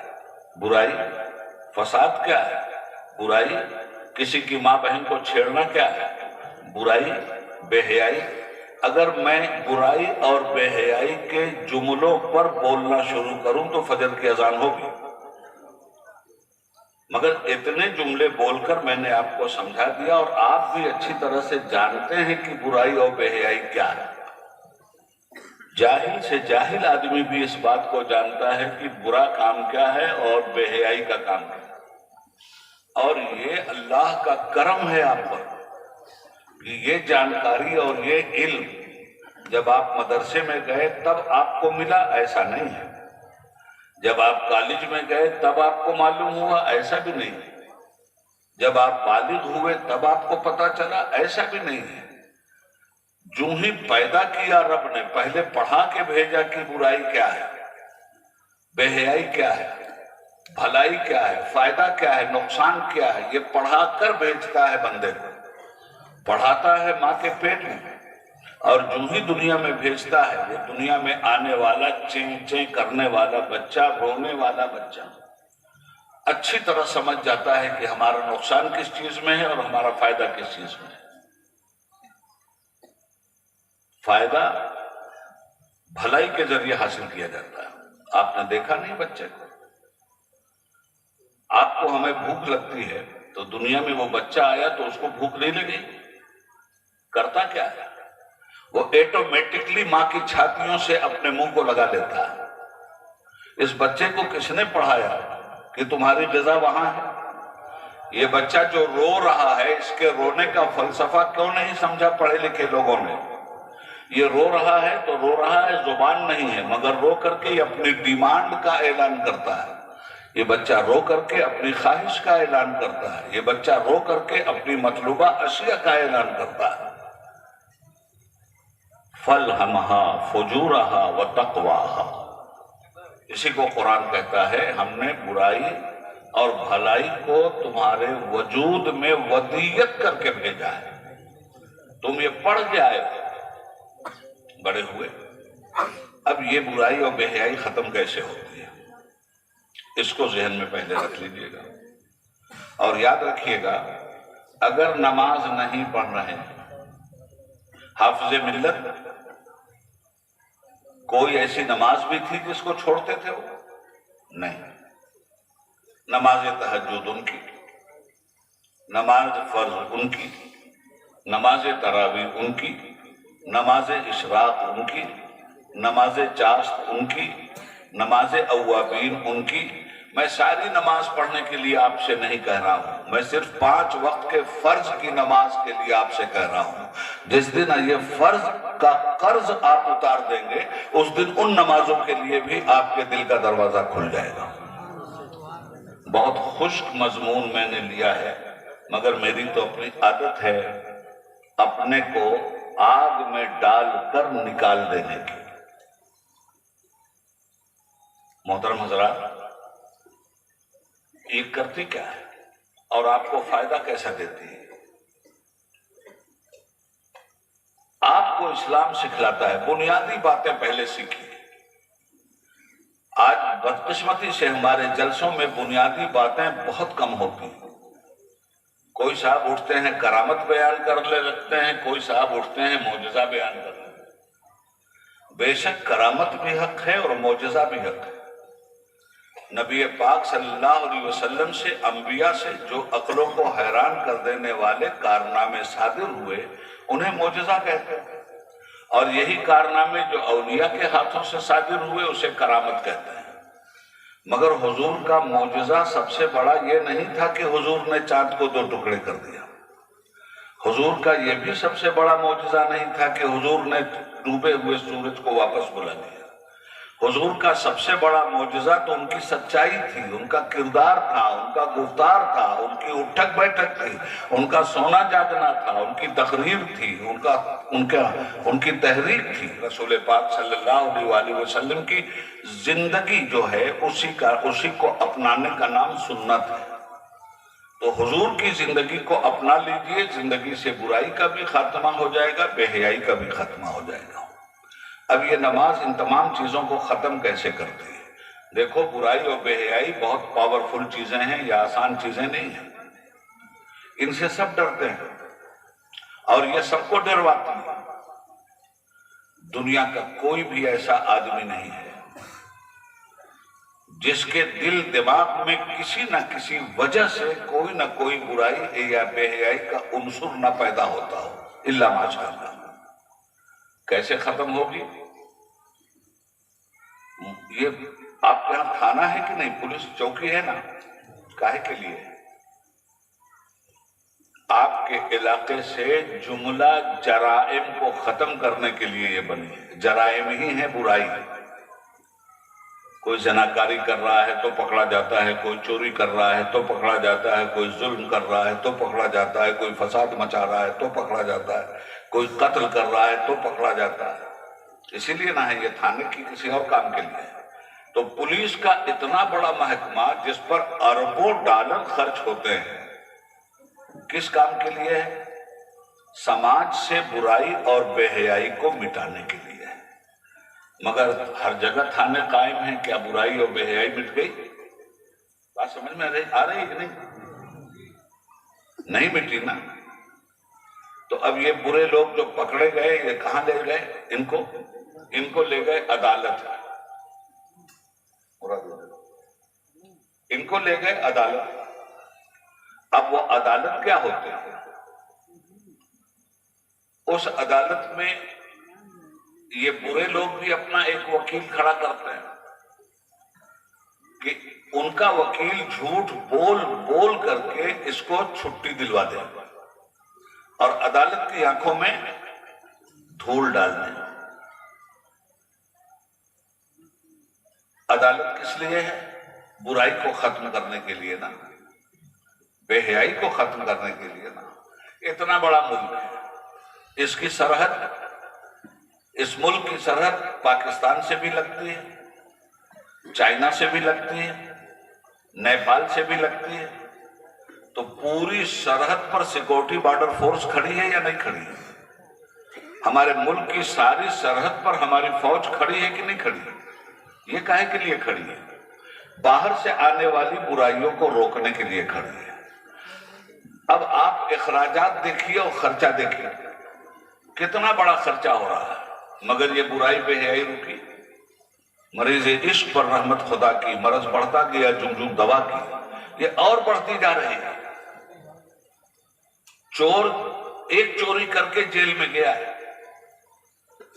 برائی۔ فساد کیا ہے؟ برائی۔ کسی کی ماں بہن کو چھیڑنا کیا ہے؟ برائی۔ بے حیائی۔ اگر میں برائی اور بے حیائی کے جملوں پر بولنا شروع کروں تو فجر کی اذان ہوگی، مگر اتنے جملے بول کر میں نے آپ کو سمجھا دیا، اور آپ بھی اچھی طرح سے جانتے ہیں کہ برائی اور بے حیائی کیا ہے۔ جاہل سے جاہل آدمی بھی اس بات کو جانتا ہے کہ برا کام کیا ہے اور بے حیائی کا کام کیا ہے، اور یہ اللہ کا کرم ہے آپ پر کہ یہ جانکاری اور یہ علم جب آپ مدرسے میں گئے تب آپ کو ملا، ایسا نہیں ہے۔ جب آپ کالج میں گئے تب آپ کو معلوم ہوا، ایسا بھی نہیں ہے۔ جب آپ بالغ ہوئے تب آپ کو پتا چلا، ایسا بھی نہیں ہے۔ جو ہی پیدا کیا رب نے پہلے پڑھا کے بھیجا کہ برائی کیا ہے، بے حیائی کیا ہے، بھلائی کیا ہے، فائدہ کیا ہے، نقصان کیا ہے، یہ پڑھا کر بھیجتا ہے بندے کو۔ پڑھاتا ہے ماں کے پیٹ میں، اور جو ہی دنیا میں بھیجتا ہے وہ دنیا میں آنے والا چیں چیں کرنے والا بچہ، رونے والا بچہ اچھی طرح سمجھ جاتا ہے کہ ہمارا نقصان کس چیز میں ہے اور ہمارا فائدہ کس چیز میں ہے۔ فائدہ بھلائی کے ذریعے حاصل کیا جاتا ہے۔ آپ نے دیکھا نہیں بچے کو؟ آپ کو ہمیں بھوک لگتی ہے تو دنیا میں وہ بچہ آیا تو اس کو بھوک نہیں لگی، کرتا کیا ہے؟ وہ ایٹومیٹکلی ماں کی چھاتیوں سے اپنے منہ کو لگا لیتا ہے۔ اس بچے کو کس نے پڑھایا کہ تمہاری غذا وہاں ہے؟ یہ بچہ جو رو رہا ہے اس کے رونے کا فلسفہ کیوں نہیں سمجھا پڑھے لکھے لوگوں نے؟ یہ رو رہا ہے تو رو رہا ہے، زبان نہیں ہے، مگر رو کر کے اپنی ڈیمانڈ کا اعلان کرتا ہے۔ یہ بچہ رو کر کے اپنی خواہش کا اعلان کرتا ہے۔ یہ بچہ رو کر کے اپنی مطلوبہ اشیاء کا اعلان کرتا ہے۔ فَالْهَمْهَا فُجُورَهَا وَتَقْوَاهَا، اسی کو قرآن کہتا ہے ہم نے برائی اور بھلائی کو تمہارے وجود میں ودیت کر کے بھیجا ہے۔ تم یہ پڑھ کے آئے ہو، بڑے ہوئے۔ اب یہ برائی اور بے حیائی ختم کیسے ہوتی ہے؟ اس کو ذہن میں پہلے رکھ لیجئے گا، اور یاد رکھیے گا اگر نماز نہیں پڑھ رہے حافظ ملت، کوئی ایسی نماز بھی تھی جس کو چھوڑتے تھے وہ؟ نہیں۔ نماز تہجد ان کی، نماز فرض ان کی، نماز تراویح ان کی، نماز اشراق ان کی، نماز چاشت ان کی، نماز اوابین ان کی۔ میں ساری نماز پڑھنے کے لیے آپ سے نہیں کہہ رہا ہوں، میں صرف 5 وقت کے فرض کی نماز کے لیے آپ سے کہہ رہا ہوں۔ جس دن یہ فرض کا قرض آپ اتار دیں گے اس دن ان نمازوں کے لیے بھی آپ کے دل کا دروازہ کھل جائے گا۔ بہت خشک مضمون میں نے لیا ہے، مگر میری تو اپنی عادت ہے اپنے کو آگ میں ڈال کر نکال دینے کی۔ محترم حضرات، یہ کرتی کیا ہے اور آپ کو فائدہ کیسا دیتی ہے؟ آپ کو اسلام سکھلاتا ہے، بنیادی باتیں پہلے سیکھی۔ آج بدقسمتی سے ہمارے جلسوں میں بنیادی باتیں بہت کم ہوتی ہیں۔ کوئی صاحب اٹھتے ہیں کرامت بیان کر لگتے ہیں، کوئی صاحب اٹھتے ہیں معجزہ بیان کر لگتے ہیں۔ بے شک کرامت بھی حق ہے اور معجزہ بھی حق ہے، نبی پاک صلی اللہ علیہ وسلم سے، انبیاء سے جو عقلوں کو حیران کر دینے والے کارنامے صادر ہوئے انہیں معجزہ کہتے ہیں، اور یہی کارنامے جو اولیاء کے ہاتھوں سے صادر ہوئے اسے کرامت کہتے ہیں۔ مگر حضور کا معجزہ سب سے بڑا یہ نہیں تھا کہ حضور نے چاند کو 2 ٹکڑے کر دیا، حضور کا یہ بھی سب سے بڑا معجزہ نہیں تھا کہ حضور نے ڈوبے ہوئے سورج کو واپس بلا دیا۔ حضور کا سب سے بڑا معجزہ تو ان کی سچائی تھی، ان کا کردار تھا، ان کا گفتار تھا، ان کی اٹھک بیٹھک تھی، ان کا سونا جاگنا تھا، ان کی تقریر تھی، ان کی تحریک تھی۔ رسول پاک صلی اللہ علیہ وآلہ وسلم کی زندگی جو ہے اسی کو اپنانے کا نام سنت ہے۔ تو حضور کی زندگی کو اپنا لیجئے، زندگی سے برائی کا بھی خاتمہ ہو جائے گا، بے حیائی کا بھی خاتمہ ہو جائے گا۔ اب یہ نماز ان تمام چیزوں کو ختم کیسے کرتی ہے؟ دیکھو، برائی اور بے حیائی بہت پاورفل چیزیں ہیں، یہ آسان چیزیں نہیں ہیں، ان سے سب ڈرتے ہیں اور یہ سب کو ڈرواتی ہیں۔ دنیا کا کوئی بھی ایسا آدمی نہیں ہے جس کے دل دماغ میں کسی نہ کسی وجہ سے کوئی نہ کوئی برائی یا بے حیائی کا عنصر نہ پیدا ہوتا ہو، الا ماشاء اللہ۔ کیسے ختم ہوگی؟ یہ آپ کے یہاں تھانہ ہے کہ نہیں؟ پولیس چوکی ہے نا؟ کاہے کے لیے؟ آپ کے علاقے سے جملہ جرائم کو ختم کرنے کے لیے یہ بنی ہے۔ جرائم ہی ہے برائی، کوئی زناکاری کر رہا ہے تو پکڑا جاتا ہے، کوئی چوری کر رہا ہے تو پکڑا جاتا ہے، کوئی ظلم کر رہا ہے تو پکڑا جاتا ہے، کوئی فساد مچا رہا ہے تو پکڑا جاتا ہے، کوئی قتل کر رہا ہے تو پکڑا جاتا ہے۔ اسی لیے نہ ہے یہ تھانے کی کسی اور کام کے لیے ہے۔ تو پولیس کا اتنا بڑا محکمہ جس پر اربوں ڈالر خرچ ہوتے ہیں، کس کام کے لیے ہے؟ سماج سے برائی اور بے حیائی کو مٹانے کے لیے ہے۔ مگر ہر جگہ تھانے قائم ہیں، کیا برائی اور بے حیائی مٹ گئی؟ بات سمجھ میں آ رہی ہے کہ نہیں مٹی نا؟ تو اب یہ برے لوگ جو پکڑے گئے یہ کہاں لے گئے؟ ان کو لے گئے عدالت، ان کو لے گئے عدالت۔ اب وہ عدالت کیا ہوتے ہیں؟ اس عدالت میں یہ برے لوگ بھی اپنا ایک وکیل کھڑا کرتے ہیں کہ ان کا وکیل جھوٹ بول بول کر کے اس کو چھٹی دلوا دے اور عدالت کی آنکھوں میں دھول ڈال دیں۔ عدالت کس لیے ہے؟ برائی کو ختم کرنے کے لیے نا، بے حیائی کو ختم کرنے کے لیے نا۔ اتنا بڑا ملک ہے، اس کی سرحد، اس ملک کی سرحد پاکستان سے بھی لگتی ہے، چائنا سے بھی لگتی ہے، نیپال سے بھی لگتی ہے۔ تو پوری سرحد پر سیکورٹی بارڈر فورس کھڑی ہے یا نہیں کھڑی ہے؟ ہمارے ملک کی ساری سرحد پر ہماری فوج کھڑی ہے کہ نہیں کھڑی ہے؟ یہ کاہے کے لیے کھڑی ہے؟ باہر سے آنے والی برائیوں کو روکنے کے لیے کھڑی ہے۔ اب آپ اخراجات دیکھیے اور خرچہ دیکھیے، کتنا بڑا خرچہ ہو رہا ہے، مگر یہ برائی بے حیائی رکی؟ مریض عشق پر رحمت خدا کی، مرض بڑھتا گیا جم دوا کی، یہ اور بڑھتی جا رہی ہے۔ چور ایک چوری کر کے جیل میں گیا ہے،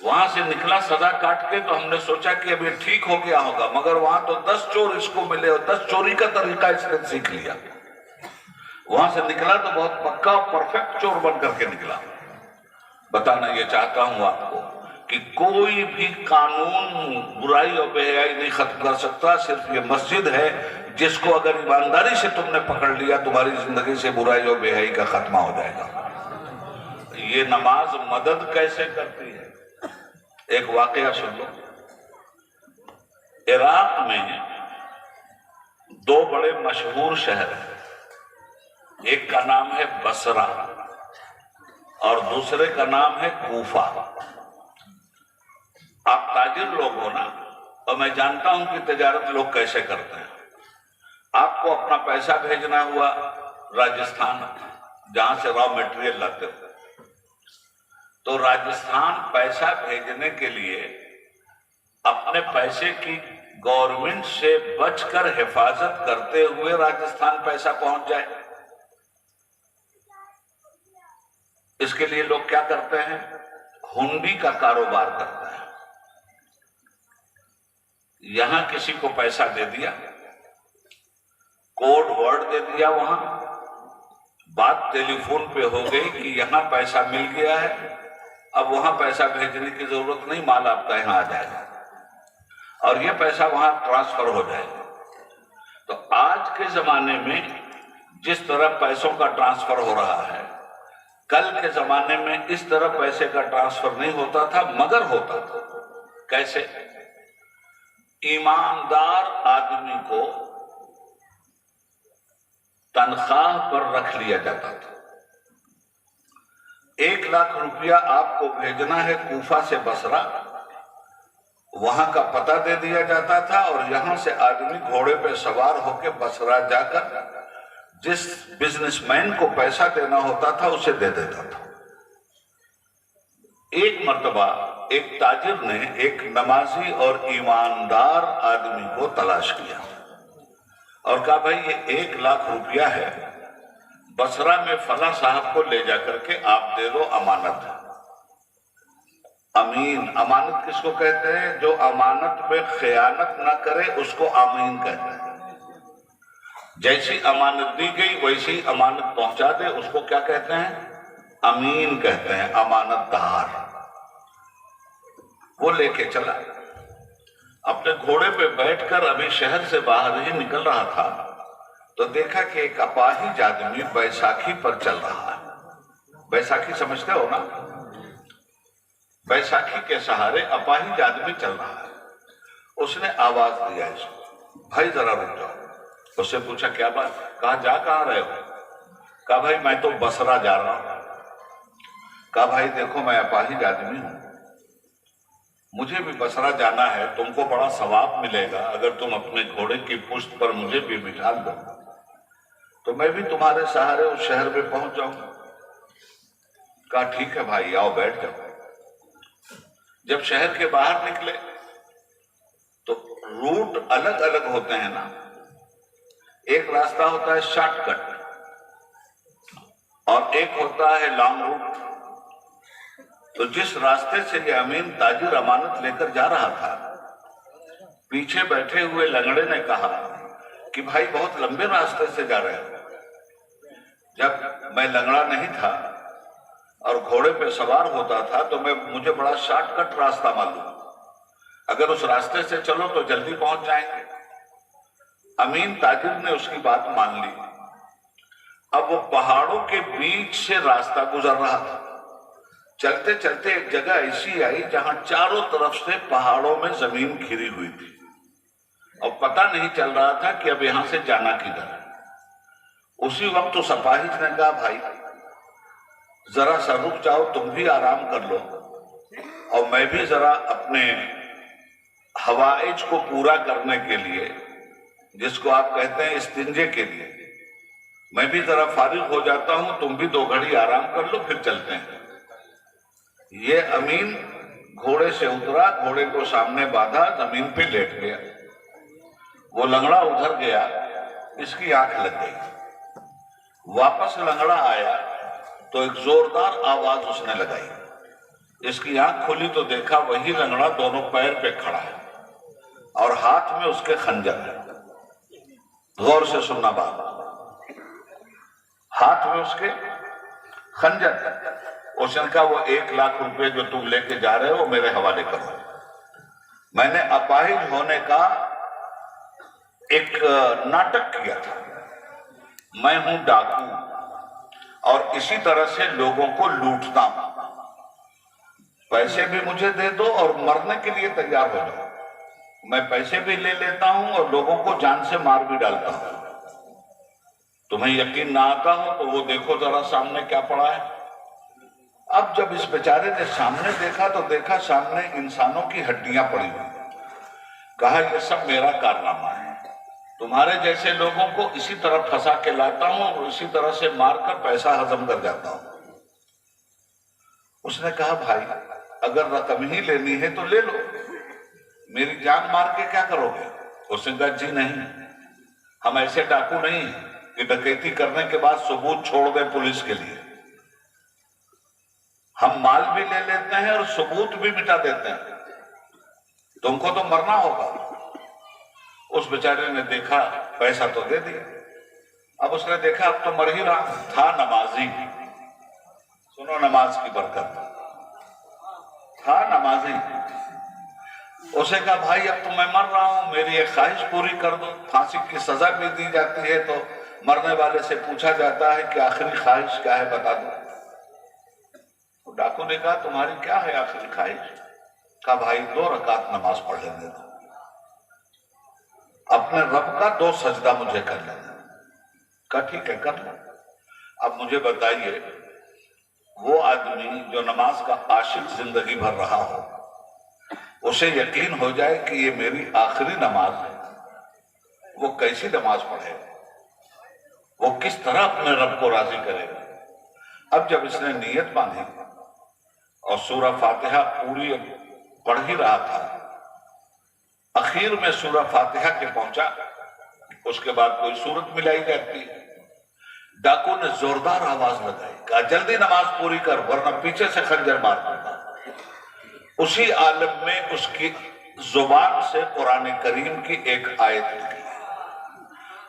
وہاں سے نکلا سزا کاٹ کے تو ہم نے سوچا کہ اب یہ ٹھیک ہو گیا ہوگا، مگر وہاں تو 10 چور اس کو ملے اور 10 چوری کا طریقہ اس نے سیکھ لیا۔ وہاں سے نکلا تو بہت پکا اور پرفیکٹ چور بن کر کے نکلا۔ بتانا یہ چاہتا ہوں آپ کو کہ کوئی بھی قانون برائی اور بے حیائی نہیں ختم کر سکتا، صرف یہ مسجد ہے جس کو اگر ایمانداری سے تم نے پکڑ لیا تمہاری زندگی سے برائی اور بے حیائی کا خاتمہ ہو جائے گا۔ یہ نماز مدد کیسے کرتی ہے؟ ایک واقعہ سن لو۔ عراق میں 2 بڑے مشہور شہر ہیں، ایک کا نام ہے بصرہ اور دوسرے کا نام ہے کوفہ۔ آپ تاجر لوگ ہو نا، اور میں جانتا ہوں کہ تجارت لوگ کیسے کرتے ہیں۔ آپ کو اپنا پیسہ بھیجنا ہوا راجستھان، جہاں سے را میٹیریل لاتے ہو، تو راجستھان پیسہ بھیجنے کے لیے اپنے پیسے کی گورنمنٹ سے بچ کر حفاظت کرتے ہوئے راجستھان پیسہ پہنچ جائے. اس کے لیے لوگ کیا کرتے ہیں؟ ہنڈی کا کاروبار کرتے ہیں. یہاں کسی کو پیسہ دے دیا، کوڈ ورڈ دے دیا، وہاں بات ٹیلی فون پہ ہو گئی کہ یہاں پیسہ مل گیا ہے، اب وہاں پیسہ بھیجنے کی ضرورت نہیں، مال آپ کا یہاں آ جائے گا اور یہ پیسہ وہاں ٹرانسفر ہو جائے گا. تو آج کے زمانے میں جس طرح پیسوں کا ٹرانسفر ہو رہا ہے، کل کے زمانے میں اس طرح پیسے کا ٹرانسفر نہیں ہوتا تھا، مگر ہوتا تھا. کیسے؟ ایماندار آدمی کو تنخواہ پر رکھ لیا جاتا تھا. 1,00,000 روپیہ آپ کو بھیجنا ہے کوفہ سے بصرہ، وہاں کا پتہ دے دیا جاتا تھا اور یہاں سے آدمی گھوڑے پہ سوار ہو کے بصرہ جا کر جس بزنس مین کو پیسہ دینا ہوتا تھا اسے دے دیتا تھا. ایک مرتبہ ایک تاجر نے ایک نمازی اور ایماندار آدمی کو تلاش کیا اور کہا بھائی یہ 1,00,000 روپیہ ہے، بصرہ میں فلاں صاحب کو لے جا کر کے آپ دے دو، امانت ہے. امین، امانت کس کو کہتے ہیں؟ جو امانت میں خیانت نہ کرے اس کو امین کہتے ہیں. جیسی امانت دی گئی ویسی امانت پہنچا دے اس کو کیا کہتے ہیں؟ امین کہتے ہیں، امانت دار. وہ لے کے چلا، اپنے گھوڑے پہ بیٹھ کر ابھی شہر سے باہر ہی نکل رہا تھا تو دیکھا کہ ایک اپاہج آدمی بیساکھی پر چل رہا ہے. بیساکھی سمجھتے ہو نا؟ بیساکھی کے سہارے اپاہج آدمی چل رہا ہے. اس نے آواز دیا اس کو، بھائی ذرا رک جاؤ. اس سے پوچھا کیا بات؟ کہا جا کہاں رہے ہو؟ کہا بھائی میں تو بصرہ جا رہا ہوں. کہا بھائی دیکھو میں اپاہج آدمی ہوں، مجھے بھی بصرہ جانا ہے، تم کو بڑا ثواب ملے گا اگر تم اپنے گھوڑے کی پشت پر مجھے بھی بٹھا دو تو میں بھی تمہارے سہارے اس شہر میں پہنچ جاؤں. کہا ٹھیک ہے بھائی آؤ بیٹھ جاؤ. جب شہر کے باہر نکلے تو روٹ الگ الگ ہوتے ہیں نا. ایک راستہ ہوتا ہے شارٹ کٹ اور ایک ہوتا ہے لانگ روٹ. تو جس راستے سے یہ امین تاجر امانت لے کر جا رہا تھا، پیچھے بیٹھے ہوئے لنگڑے نے کہا کہ بھائی بہت لمبے راستے سے جا رہے ہو. جب میں لنگڑا نہیں تھا اور گھوڑے پہ سوار ہوتا تھا تو مجھے بڑا شارٹ کٹ راستہ معلوم، اگر اس راستے سے چلو تو جلدی پہنچ جائیں گے. امین تاجر نے اس کی بات مان لی. اب وہ پہاڑوں کے بیچ سے راستہ گزر رہا تھا. چلتے چلتے ایک جگہ ایسی آئی جہاں چاروں طرف سے پہاڑوں میں زمین گھری ہوئی تھی اور پتہ نہیں چل رہا تھا کہ اب یہاں سے جانا کدھر ہے. اسی وقت اس اپاہج نے کہا بھائی ذرا سا رک جاؤ، تم بھی آرام کر لو اور میں بھی ذرا اپنے حوائج کو پورا کرنے کے لیے، جس کو آپ کہتے ہیں استنجے کے لیے، میں بھی ذرا فارغ ہو جاتا ہوں، تم بھی 2 گھڑی آرام کر لو پھر چلتے ہیں. یہ امین گھوڑے سے اترا، گھوڑے کو سامنے باندھا، زمین پہ لیٹ گیا. وہ لنگڑا ادھر گیا، اس کی آنکھ لگ گئی. واپس لنگڑا آیا تو ایک زوردار آواز اس نے لگائی. اس کی آنکھ کھلی تو دیکھا وہی لنگڑا دونوں پیر پہ کھڑا ہے اور ہاتھ میں اس کے خنجر ہے. غور سے سننا بات، ہاتھ میں اس کے خنجر ہے. اس نے کہا وہ 1,00,000 روپے جو تم لے کے جا رہے ہو میرے حوالے کرو. میں نے اپاہج ہونے کا ایک ناٹک کیا تھا، میں ہوں ڈاکو اور اسی طرح سے لوگوں کو لوٹتا ہوں. پیسے بھی مجھے دے دو اور مرنے کے لیے تیار ہو جاؤ. میں پیسے بھی لے لیتا ہوں اور لوگوں کو جان سے مار بھی ڈالتا ہوں. تمہیں یقین نہ آتا ہو تو وہ دیکھو ذرا سامنے کیا پڑا ہے. اب جب اس بیچارے نے سامنے دیکھا تو دیکھا سامنے انسانوں کی ہڈیاں پڑی ہوئی. کہا یہ سب میرا کارنامہ ہے، تمہارے جیسے لوگوں کو اسی طرح پھنسا کے لاتا ہوں اور اسی طرح سے مار کر پیسہ ہضم کر جاتا ہوں. اس نے کہا بھائی اگر رقم ہی لینی ہے تو لے لو، میری جان مار کے کیا کرو گے؟ اس نے کہا جی نہیں، ہم ایسے ڈاکو نہیں کہ ڈکیتی کرنے کے بعد ثبوت چھوڑ دیں پولیس کے لیے، ہم مال بھی لے لیتے ہیں اور ثبوت بھی مٹا دیتے ہیں، تم کو تو مرنا ہوگا۔ اس بیچارے نے دیکھا پیسہ تو دے دیا، اب اس نے دیکھا اب تو مر ہی رہا تھا، نمازی، سنو نماز کی برکت، تھا نمازی، اسے کہا بھائی اب تو میں مر رہا ہوں، میری ایک خواہش پوری کر دو۔ پھانسی کی سزا بھی دی جاتی ہے تو مرنے والے سے پوچھا جاتا ہے کہ آخری خواہش کیا ہے بتا دو۔ ڈاکو نے کہا تمہاری کیا ہے آخری خواہش؟ کہا بھائی 2 رکعت نماز پڑھ لینے دو، اپنے رب کا 2 سجدہ مجھے کر لینا۔ کہا ٹھیک ہے کر لیں۔ اب مجھے بتائیے وہ آدمی جو نماز کا عاشق زندگی بھر رہا ہو، اسے یقین ہو جائے کہ یہ میری آخری نماز ہے، وہ کیسی نماز پڑھے گا؟ وہ کس طرح اپنے رب کو راضی کرے گا؟ اب جب اس نے نیت باندھی اور سورہ فاتحہ پوری پڑھ ہی رہا تھا، اخیر میں سورہ فاتحہ کے پہنچا، اس کے بعد کوئی سورت ملائی جاتی، ڈاکو نے زوردار آواز لگائی، کہا جلدی نماز پوری کر ورنہ پیچھے سے خنجر مار دوں گا۔ اسی عالم میں اس کی زبان سے قرآن کریم کی ایک آیت نکلی،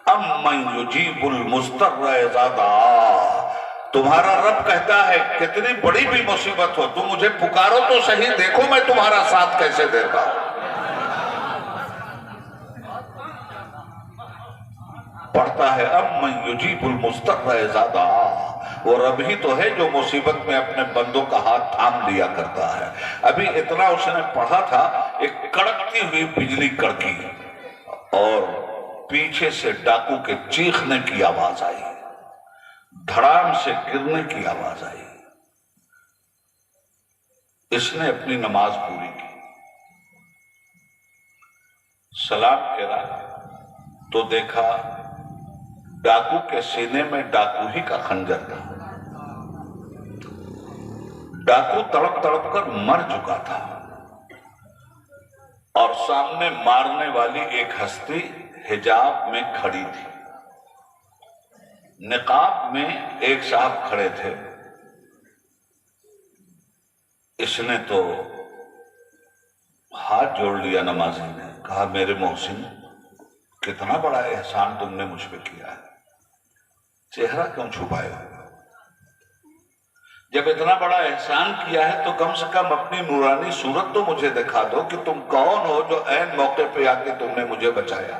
امن یجیب المضطر اذا دعا، تمہارا رب کہتا ہے کتنی بڑی بھی مصیبت ہو تم مجھے پکارو تو صحیح، دیکھو میں تمہارا ساتھ کیسے دیتا ہوں۔ پڑھتا ہے امن یجیب المضطر اذا دعا، وہ رب ہی تو ہے جو مصیبت میں اپنے بندوں کا ہاتھ تھام لیا کرتا ہے۔ ابھی اتنا اس نے پڑھا تھا، ایک کڑکتی ہوئی بجلی کڑکی اور پیچھے سے ڈاکو کے چیخنے کی آواز آئی، دھڑام سے گرنے کی آواز آئی۔ اس نے اپنی نماز پوری کی، سلام پھیرا تو دیکھا ڈاکو کے سینے میں ڈاکو ہی کا خنجر تھا، ڈاکو تڑپ تڑپ کر مر چکا تھا، اور سامنے مارنے والی ایک ہستی حجاب میں کھڑی تھی، نقاب میں ایک صاحب کھڑے تھے۔ اس نے تو ہاتھ جوڑ لیا نمازی نے، کہا میرے محسن کتنا بڑا احسان تم نے مجھ پہ کیا ہے، چہرہ کیوں چھپائے ہو؟ جب اتنا بڑا احسان کیا ہے تو کم سے کم اپنی نورانی صورت تو مجھے دکھا دو کہ تم کون ہو جو عین موقع پہ آ کے تم نے مجھے بچایا۔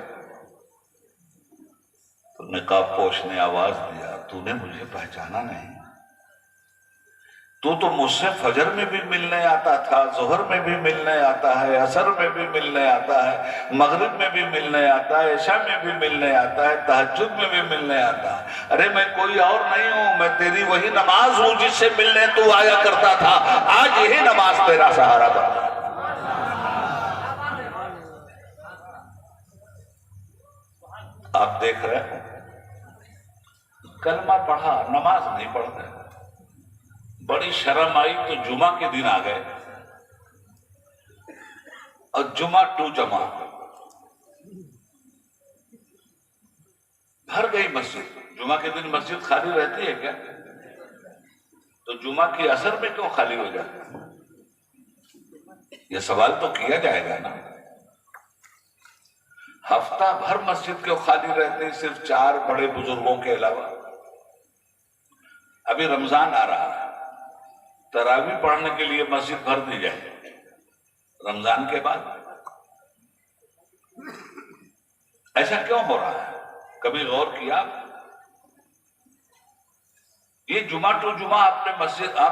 تو نقاب پوش نے آواز دیا، تو نے مجھے پہچانا نہیں؟ تو مجھ سے فجر میں بھی ملنے آتا تھا، ظہر میں بھی ملنے آتا ہے، عصر میں بھی ملنے آتا ہے، مغرب میں بھی ملنے آتا ہے، عشاء میں بھی ملنے آتا ہے، تہجد میں بھی ملنے آتا ہے۔ ارے میں کوئی اور نہیں ہوں، میں تیری وہی نماز ہوں جس سے ملنے تو آیا کرتا تھا، آج یہی نماز تیرا سہارا بنا۔ آپ دیکھ رہے ہیں کلمہ پڑھا، نماز نہیں پڑھتے، بڑی شرم آئی تو جمعہ کے دن آ گئے، اور جمعہ ٹو جمعہ بھر گئی مسجد۔ جمعہ کے دن مسجد خالی رہتی ہے کیا؟ تو جمعہ کی عصر میں کیوں خالی ہو جاتی؟ یہ سوال تو کیا جائے گا نا۔ ہفتہ بھر مسجد کیوں خالی رہتی صرف 4 بڑے بزرگوں کے علاوہ؟ ابھی رمضان آ رہا ہے، تراویح پڑھنے کے لیے مسجد بھر دی جائے رمضان کے بعد، ایسا کیوں ہو رہا ہے؟ کبھی غور کیا؟ یہ جمعہ ٹو جمعہ آپ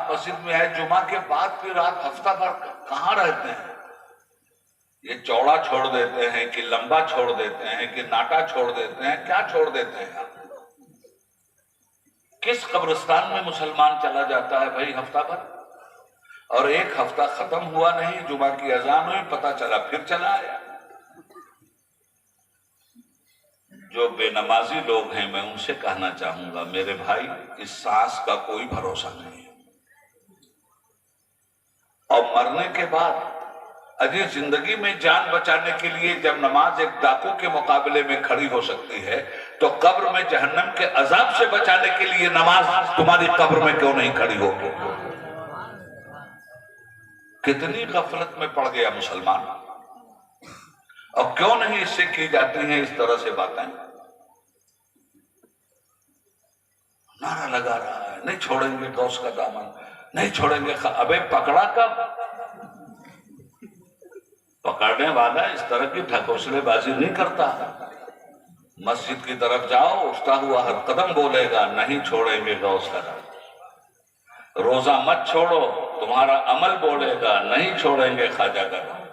مسجد میں آئے، جمعہ کے بعد پھر آپ ہفتہ بھر کہاں رہتے ہیں؟ یہ چوڑا چھوڑ دیتے ہیں کہ لمبا چھوڑ دیتے ہیں کہ ناٹا چھوڑ دیتے ہیں، کیا چھوڑ دیتے ہیں آپ؟ کس قبرستان میں مسلمان چلا جاتا ہے بھائی ہفتہ بھر؟ اور ایک ہفتہ ختم ہوا نہیں، جمعہ کی اذان ہوئی، پتہ چلا پھر چلا آیا۔ جو بے نمازی لوگ ہیں میں ان سے کہنا چاہوں گا میرے بھائی اس سانس کا کوئی بھروسہ نہیں ہے، اور مرنے کے بعد اجی زندگی میں جان بچانے کے لیے جب نماز ایک ڈاکو کے مقابلے میں کھڑی ہو سکتی ہے تو قبر میں جہنم کے عذاب سے بچانے کے لیے نماز تمہاری قبر میں کیوں نہیں کھڑی ہوگی؟ کتنی غفلت میں پڑ گیا مسلمان، اور کیوں نہیں اس سے کی جاتی ہیں اس طرح سے باتیں؟ نعرہ لگا رہا ہے نہیں چھوڑیں گے غوث کا دامن، نہیں چھوڑیں گے ابے پکڑا کب؟ پکڑنے والا اس طرح کی ڈھکوسلے بازی نہیں کرتا۔ مسجد کی طرف جاؤ، اٹھتا ہوا ہر قدم بولے گا نہیں چھوڑیں گے غوث کا دامن۔ روزہ مت چھوڑو، تمہارا عمل بولے گا نہیں چھوڑیں گے خواجہ کا دامن۔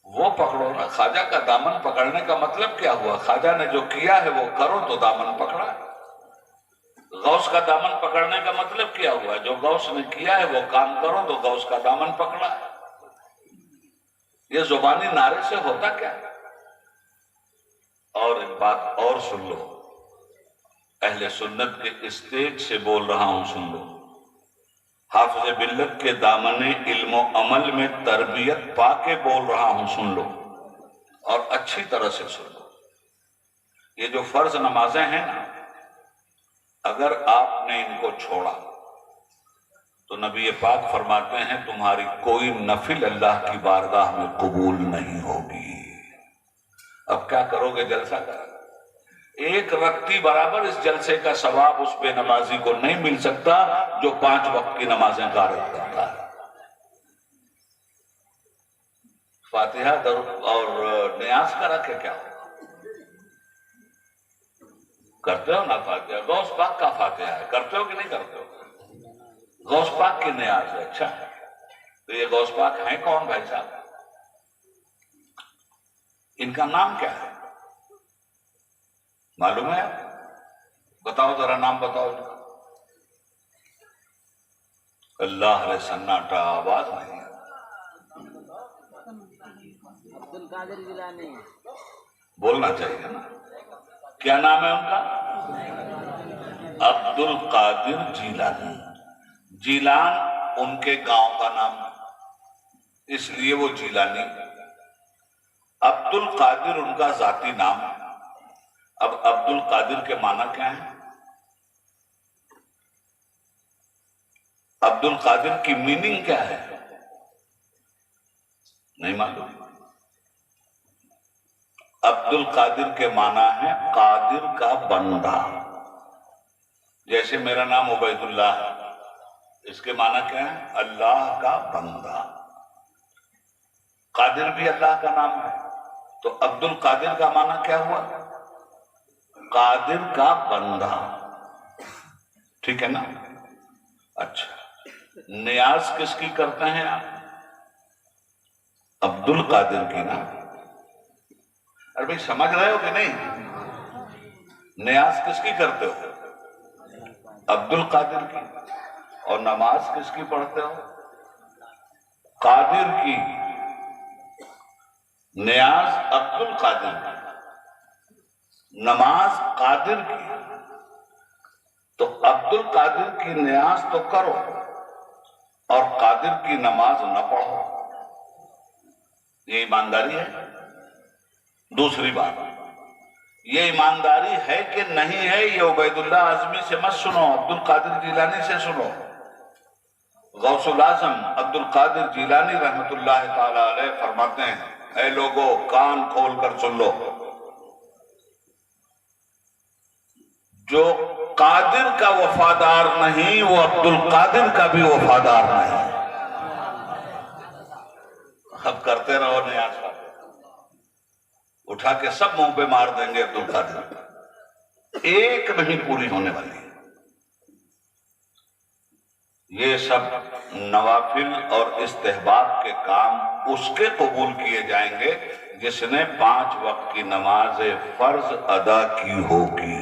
وہ پکڑو نا، خواجہ کا دامن پکڑنے کا مطلب کیا ہوا؟ خواجہ نے جو کیا ہے وہ کرو تو دامن پکڑا۔ غوث کا دامن پکڑنے کا مطلب کیا ہوا؟ جو غوث نے کیا ہے وہ کام کرو تو غوث کا دامن پکڑا۔ یہ زبانی نعرے سے ہوتا کیا؟ اور ایک بات اور سن لو، اہل سنت کے اسٹیج سے بول رہا ہوں، سن لو۔ حافظ ملت کے دامن علم و عمل میں تربیت پا کے بول رہا ہوں، سن لو اور اچھی طرح سے سن لو۔ یہ جو فرض نمازیں ہیں نا، اگر آپ نے ان کو چھوڑا تو نبی پاک فرماتے ہیں تمہاری کوئی نفل اللہ کی بارگاہ میں قبول نہیں ہوگی۔ اب کیا کرو گے؟ جلسہ کرو۔ ایک رکعتی برابر اس جلسے کا ثواب اس بے نمازی کو نہیں مل سکتا جو 5 وقت کی نمازیں غارت کرتا ہے۔ فاتحہ اور نیاز کرا کے کیا ہوگا؟ کرتے ہو نا فاتحہ؟ غوث پاک کا فاتحہ ہے، کرتے ہو کہ نہیں کرتے ہو؟ غوث پاک کی نیاز ہے۔ اچھا، تو یہ غوث پاک ہیں کون بھائی صاحب؟ ان کا نام کیا ہے معلوم ہے؟ بتاؤ ذرا، نام بتاؤ ان کا۔ اللہ رے سناٹا، آواز نہیں ہے۔ عبد القادر جیلانی۔ بولنا چاہیے نا، کیا نام ہے ان کا؟ عبد القادر جیلانی۔ جیلان ان کے گاؤں کا نام ہے، اس لیے وہ جیلانی۔ عبد القادر ان کا ذاتی نام ہے۔ اب عبد القادر کے معنی کیا ہیں؟ عبد القادر کی میننگ کیا ہے؟ نہیں معلوم؟ عبد القادر کے معنی ہے قادر کا بندہ۔ جیسے میرا نام عبید اللہ ہے، اس کے معنی کیا ہے؟ اللہ کا بندہ۔ قادر بھی اللہ کا نام ہے، تو عبد القادر کا معنی کیا ہوا؟ قادر کا بندہ۔ ٹھیک ہے نا؟ اچھا، نیاز کس کی کرتے ہیں آپ؟ عبد القادر کی نا؟ ارے بھائی سمجھ رہے ہو کہ نہیں؟ نیاز کس کی کرتے ہو؟ عبد القادر کی۔ اور نماز کس کی پڑھتے ہو؟ قادر کی۔ نیاز عبد القادر کی، نماز قادر کی۔ تو عبد القادر کی نیاز تو کرو اور قادر کی نماز نہ پڑھو، یہ ایمانداری ہے؟ دوسری بات، یہ ایمانداری ہے کہ نہیں ہے، یہ عبید اللہ اعظمی سے مت سنو، عبد القادر جیلانی سے سنو۔ غوث الاعظم عبد القادر جیلانی رحمت اللہ تعالی علیہ فرماتے ہیں، اے لوگوں کان کھول کر سن لو، جو قادر کا وفادار نہیں وہ عبد القادر کا بھی وفادار نہیں۔ اب کرتے رہو نیاز کا، اٹھا کے سب منہ پہ مار دیں گے عبد القادر، ایک نہیں پوری ہونے والی۔ یہ سب نوافل اور استحباب کے کام اس کے قبول کیے جائیں گے جس نے 5 وقت کی نماز فرض ادا کی ہوگی۔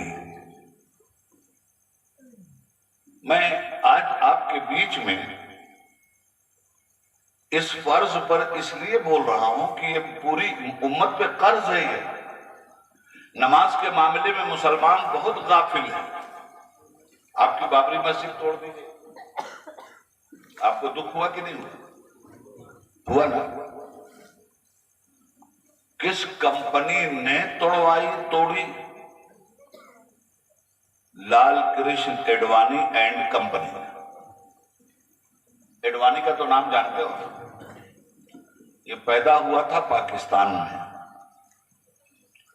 میں آج آپ کے بیچ میں اس فرض پر اس لیے بول رہا ہوں کہ یہ پوری امت پہ قرض ہے۔ یہ نماز کے معاملے میں مسلمان بہت غافل ہیں۔ آپ کی بابری مسجد توڑ دی گئی، آپ کو دکھ ہوا کہ نہیں ہوا؟ ہوا نا؟ کس کمپنی نے توڑی؟ لال کرشن اڈوانی اینڈ کمپنی۔ اڈوانی کا تو نام جانتے ہو، یہ پیدا ہوا تھا پاکستان میں،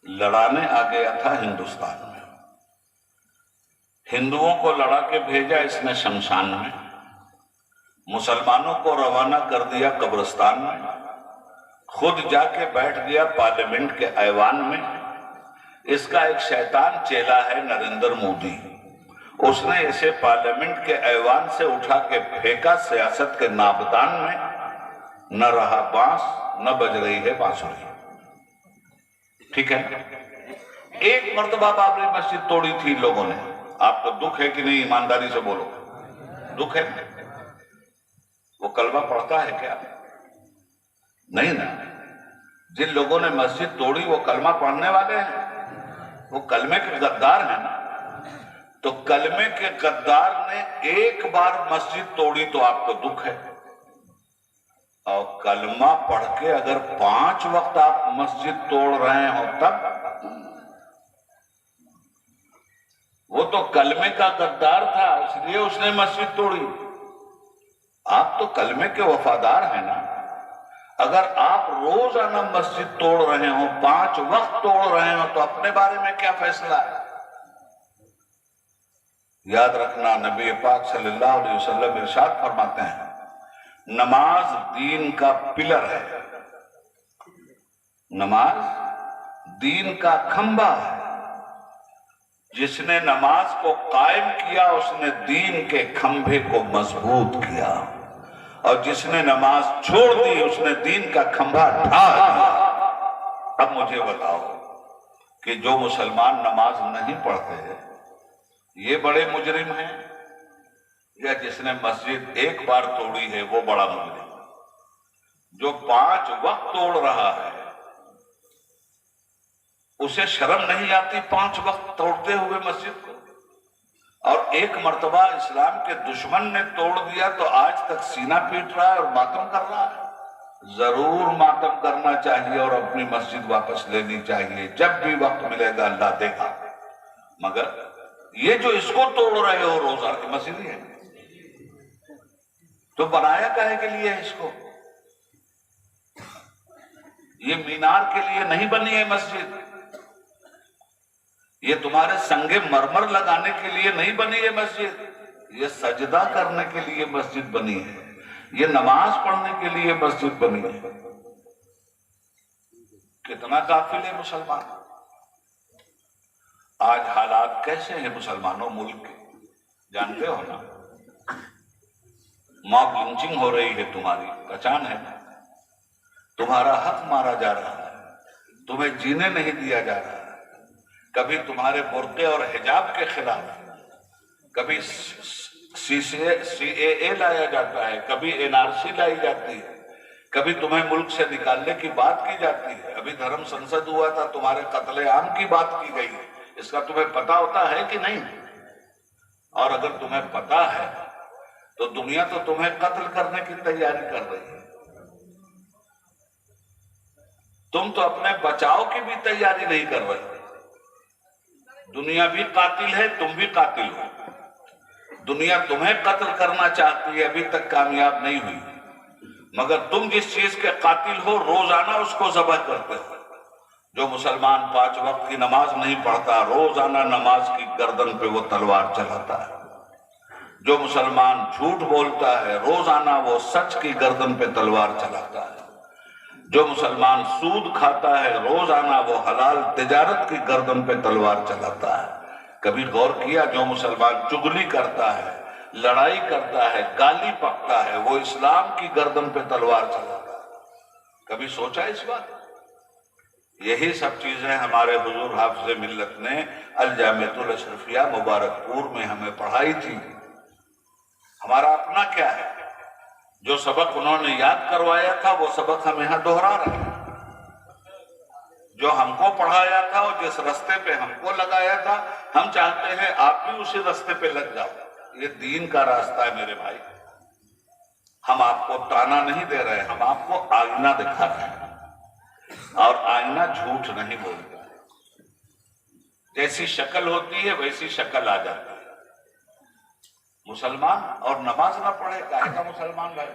لڑانے آ گیا تھا ہندوستان میں، ہندوؤں کو لڑا کے بھیجا اس نے شمشان میں، مسلمانوں کو روانہ کر دیا قبرستان میں، خود جا کے بیٹھ گیا پارلیمنٹ کے ایوان میں۔ اس کا ایک شیطان چیلا ہے نریندر مودی، اس نے اسے پارلیمنٹ کے ایوان سے اٹھا کے پھینکا سیاست کے نابدان میں، نہ رہا بانس نہ بج رہی ہے بانسری۔ ٹھیک ہے، ایک مرتبہ بابری مسجد توڑی تھی لوگوں نے، آپ کو دکھ ہے کہ نہیں؟ ایمانداری سے بولو، دکھ ہے؟ وہ کلمہ پڑھتا ہے کیا؟ نہیں نا۔ جن لوگوں نے مسجد توڑی وہ کلمہ پڑھنے والے ہیں، وہ کلمے کے غدار ہیں نا۔ تو کلمے کے غدار نے ایک بار مسجد توڑی تو آپ کو دکھ ہے، اور کلمہ پڑھ کے اگر 5 وقت آپ مسجد توڑ رہے ہو تب؟ وہ تو کلمے کا غدار تھا، اس لیے اس نے مسجد توڑی۔ آپ تو کلمے کے وفادار ہیں نا۔ اگر آپ روزانہ مسجد توڑ رہے ہو، 5 وقت توڑ رہے ہو، تو اپنے بارے میں کیا فیصلہ ہے؟ یاد رکھنا، نبی پاک صلی اللہ علیہ وسلم ارشاد فرماتے ہیں، نماز دین کا پلر ہے، نماز دین کا کھمبا ہے۔ جس نے نماز کو قائم کیا اس نے دین کے کھمبے کو مضبوط کیا، اور جس نے نماز چھوڑ دی اس نے دین کا کھمبا ڈھا دیا۔ اب مجھے بتاؤ کہ جو مسلمان نماز نہیں پڑھتے یہ بڑے مجرم ہیں، یا جس نے مسجد ایک بار توڑی ہے وہ بڑا مجرم؟ جو 5 وقت توڑ رہا ہے اسے شرم نہیں آتی 5 وقت توڑتے ہوئے مسجد کو؟ اور ایک مرتبہ اسلام کے دشمن نے توڑ دیا تو آج تک سینہ پیٹ رہا ہے اور ماتم کر رہا ہے۔ ضرور ماتم کرنا چاہیے اور اپنی مسجد واپس لینی چاہیے، جب بھی وقت ملے گا اللہ دے گا۔ مگر یہ جو اس کو توڑ رہے ہو روزہ کی مسجد ہے، تو بنایا کاہے کے لیے ہے اس کو؟ یہ مینار کے لیے نہیں بنی ہے مسجد، یہ تمہارے سنگے مرمر لگانے کے لیے نہیں بنی ہے مسجد، یہ سجدہ کرنے کے لیے مسجد بنی ہے، یہ نماز پڑھنے کے لیے مسجد بنی ہے۔ کتنا غافل ہے مسلمان۔ آج حالات کیسے ہیں مسلمانوں ملک کے جانتے ہو نا؟ ماب لنچنگ ہو رہی ہے، تمہاری پہچان ہے نا؟ تمہارا حق مارا جا رہا ہے، تمہیں جینے نہیں دیا جا رہا ہے۔ کبھی تمہارے برقعے اور حجاب کے خلاف، کبھی CAA لایا جاتا ہے، کبھی NRC لائی جاتی ہے، کبھی تمہیں ملک سے نکالنے کی بات کی جاتی ہے۔ ابھی دھرم سنسد ہوا تھا، تمہارے قتل عام کی بات کی گئی، اس کا تمہیں پتہ ہوتا ہے کہ نہیں؟ اور اگر تمہیں پتہ ہے تو دنیا تو تمہیں قتل کرنے کی تیاری کر رہی ہے، تم تو اپنے بچاؤ کی بھی تیاری نہیں کر رہے۔ دنیا بھی قاتل ہے، تم بھی قاتل ہو۔ دنیا تمہیں قتل کرنا چاہتی ہے، ابھی تک کامیاب نہیں ہوئی، مگر تم جس چیز کے قاتل ہو روزانہ اس کو ذبح کرتے ہو۔ جو مسلمان 5 وقت کی نماز نہیں پڑھتا روزانہ نماز کی گردن پہ وہ تلوار چلاتا ہے۔ جو مسلمان جھوٹ بولتا ہے روزانہ وہ سچ کی گردن پہ تلوار چلاتا ہے۔ جو مسلمان سود کھاتا ہے روزانہ وہ حلال تجارت کی گردن پہ تلوار چلاتا ہے۔ کبھی غور کیا جو مسلمان چغلی کرتا ہے، لڑائی کرتا ہے، گالی پکتا ہے، وہ اسلام کی گردن پہ تلوار چلاتا ہے؟ کبھی سوچا اس بات؟ یہی سب چیزیں ہمارے حضور حافظ ملت نے الجامعۃ الاشرفیہ مبارک پور میں ہمیں پڑھائی تھی۔ ہمارا اپنا کیا ہے؟ جو سبق انہوں نے یاد کروایا تھا وہ سبق ہم یہاں دہرا رہے ہیں۔ جو ہم کو پڑھایا تھا اور جس رستے پہ ہم کو لگایا تھا، ہم چاہتے ہیں آپ بھی اسی رستے پہ لگ جاؤ۔ یہ دین کا راستہ ہے میرے بھائی، ہم آپ کو تانا نہیں دے رہے، ہم آپ کو آئینہ دکھا رہے ہیں، اور آئینہ جھوٹ نہیں بولتا، جیسی شکل ہوتی ہے ویسی شکل آ جاتی ہے۔ مسلمان اور نماز نہ پڑھے کاہے کا مسلمان رہے؟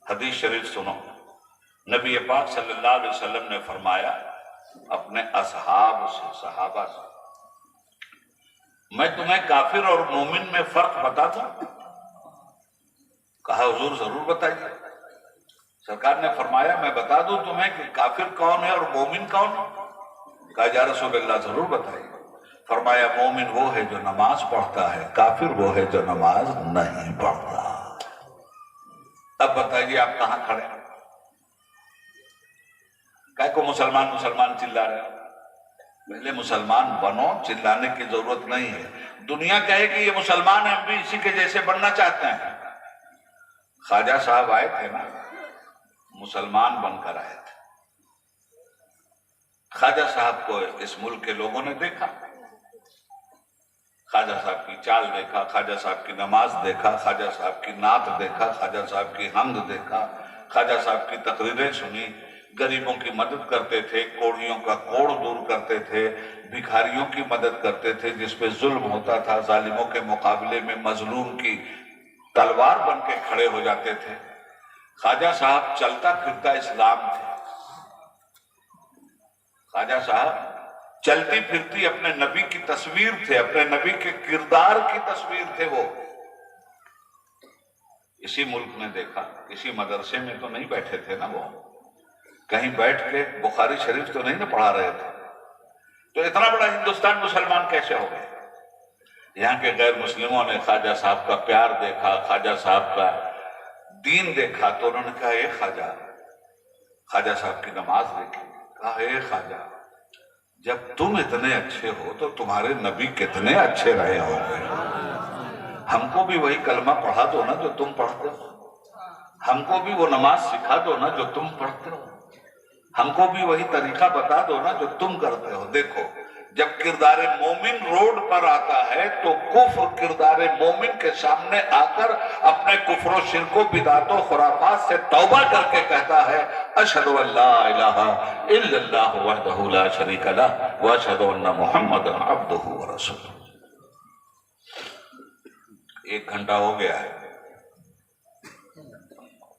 حدیث شریف سنو، نبی پاک صلی اللہ علیہ وسلم نے فرمایا اپنے اصحاب سے، صحابہ سے، میں تمہیں کافر اور مومن میں فرق بتا دوں؟ کہا حضور ضرور بتائیے۔ سرکار نے فرمایا میں بتا دوں تمہیں کہ کافر کون ہے اور مومن کون ہے؟ کہا یا رسول اللہ ضرور بتائیے۔ فرمایا مومن وہ ہے جو نماز پڑھتا ہے، کافر وہ ہے جو نماز نہیں پڑھتا۔ اب بتائیے آپ کہاں کھڑے ہیں؟ کہے کو مسلمان مسلمان چلا رہے ہیں؟ پہلے مسلمان بنو، چلانے کی ضرورت نہیں ہے۔ دنیا کہے کہ یہ مسلمان ہیں، ہم بھی اسی کے جیسے بننا چاہتے ہیں۔ خواجہ صاحب آئے تھے نا، مسلمان بن کر آئے تھے۔ خواجہ صاحب کو اس ملک کے لوگوں نے دیکھا، خواجہ صاحب کی چال دیکھا، خواجہ صاحب کی نماز دیکھا، خواجہ صاحب کی نعت دیکھا، خواجہ صاحب کی حمد دیکھا، خواجہ صاحب کی تقریریں سنی۔ غریبوں کی مدد کرتے تھے، کوڑیوں کا کوڑ دور کرتے تھے، بھکاریوں کی مدد کرتے تھے، جس پہ ظلم ہوتا تھا ظالموں کے مقابلے میں مظلوم کی تلوار بن کے کھڑے ہو جاتے تھے۔ خواجہ صاحب چلتا پھرتا اسلام تھے۔ خواجہ صاحب چلتی پھرتی اپنے نبی کی تصویر تھے، اپنے نبی کے کردار کی تصویر تھے۔ وہ اسی ملک نے دیکھا، کسی مدرسے میں تو نہیں بیٹھے تھے نا، وہ کہیں بیٹھ کے بخاری شریف تو نہیں نہ پڑھا رہے تھے، تو اتنا بڑا ہندوستان مسلمان کیسے ہو گئے؟ یہاں کے غیر مسلموں نے خواجہ صاحب کا پیار دیکھا، خواجہ صاحب کا دین دیکھا، تو انہوں نے کہا اے خواجہ، خواجہ صاحب کی نماز دیکھی، کہا اے خواجہ جب تم اتنے اچھے ہو تو تمہارے نبی کتنے اچھے رہے ہوں گے، ہم کو بھی وہی کلمہ پڑھا دو نا جو تم پڑھتے ہو، ہم کو بھی وہ نماز سکھا دو نا جو تم پڑھتے ہو، ہم کو بھی وہی طریقہ بتا دو نا جو تم کرتے ہو۔ دیکھو جب کردار مومن روڈ پر آتا ہے تو کفر کردار مومن کے سامنے آ کر اپنے کفر و شرک و بدعت و خرافات سے توبہ کر کے کہتا ہے اشہد ان لا الہ الا اللہ وحدہ لا شریک لہ واشہد ان محمدا عبدہ ورسولہ۔ 1 گھنٹہ ہو گیا ہے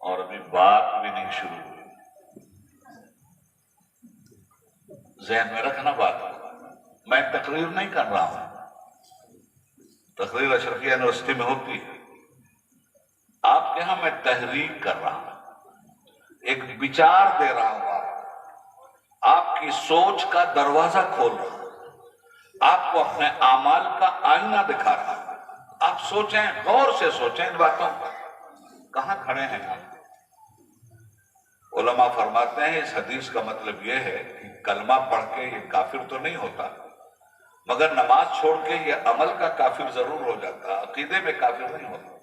اور ابھی بات بھی نہیں شروع ہوئی۔ ذہن میں رکھنا بات، میں تقریر نہیں کر رہا ہوں، تقریر اشرفیہ یونیورسٹی میں ہوتی ہے، آپ کے ہاں میں تحریک کر رہا ہوں، ایک بچار دے رہا ہوں، آپ کی سوچ کا دروازہ کھول رہا ہوں، آپ کو اپنے اعمال کا آئینہ دکھا رہا ہوں۔ آپ سوچیں، غور سے سوچیں ان باتوں پر، کہاں کھڑے ہیں آپ؟ علماء فرماتے ہیں اس حدیث کا مطلب یہ ہے کہ کلمہ پڑھ کے یہ کافر تو نہیں ہوتا، مگر نماز چھوڑ کے یہ عمل کا کافر ضرور ہو جاتا، عقیدے میں کافر نہیں ہوتا،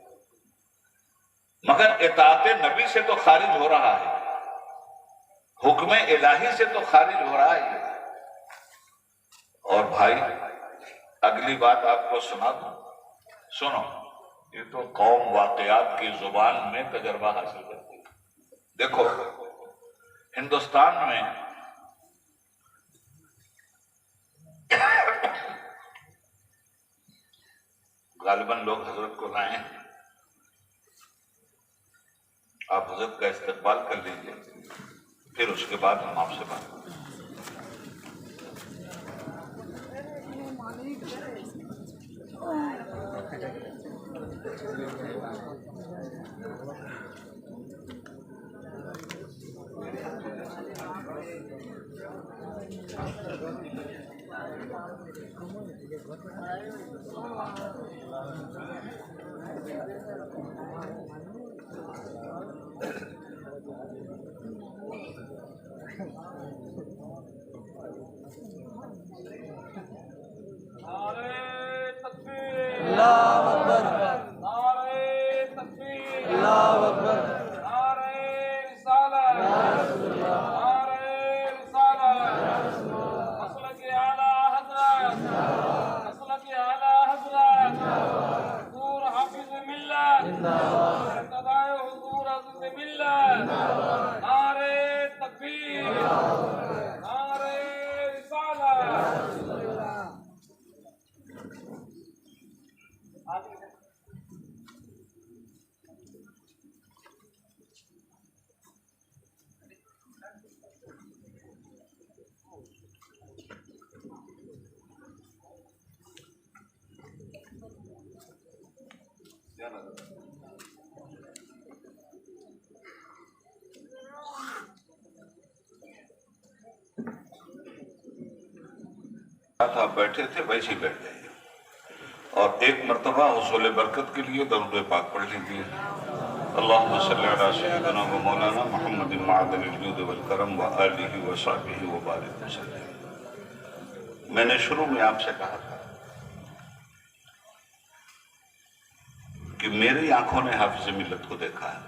مگر اطاعت نبی سے تو خارج ہو رہا ہے، حکم الہی سے تو خارج ہو رہا ہے۔ اور بھائی اگلی بات آپ کو سنا دوں، سنو، یہ تو قوم واقعات کی زبان میں تجربہ حاصل کرتی ہے۔ دیکھو ہندوستان میں غالباً لوگ حضرت کو لائے ہیں، آپ حضرت کا استقبال کر لیجئے، پھر اس کے بعد ہم آپ سے بات کریں۔ حافظ ملت آپ بیٹھے تھے ویسے ہی بیٹھ جائیے اور ایک مرتبہ حصول برکت کے لیے درود پاک پڑھ لیجیے. اللہم صلی علی سیدنا و مولانا محمد معدن الجود والکرم و آلہ و صحبہ و بارک وسلم. میں نے شروع میں آپ سے کہا تھا کہ میری آنکھوں نے حافظ ملت کو دیکھا ہے.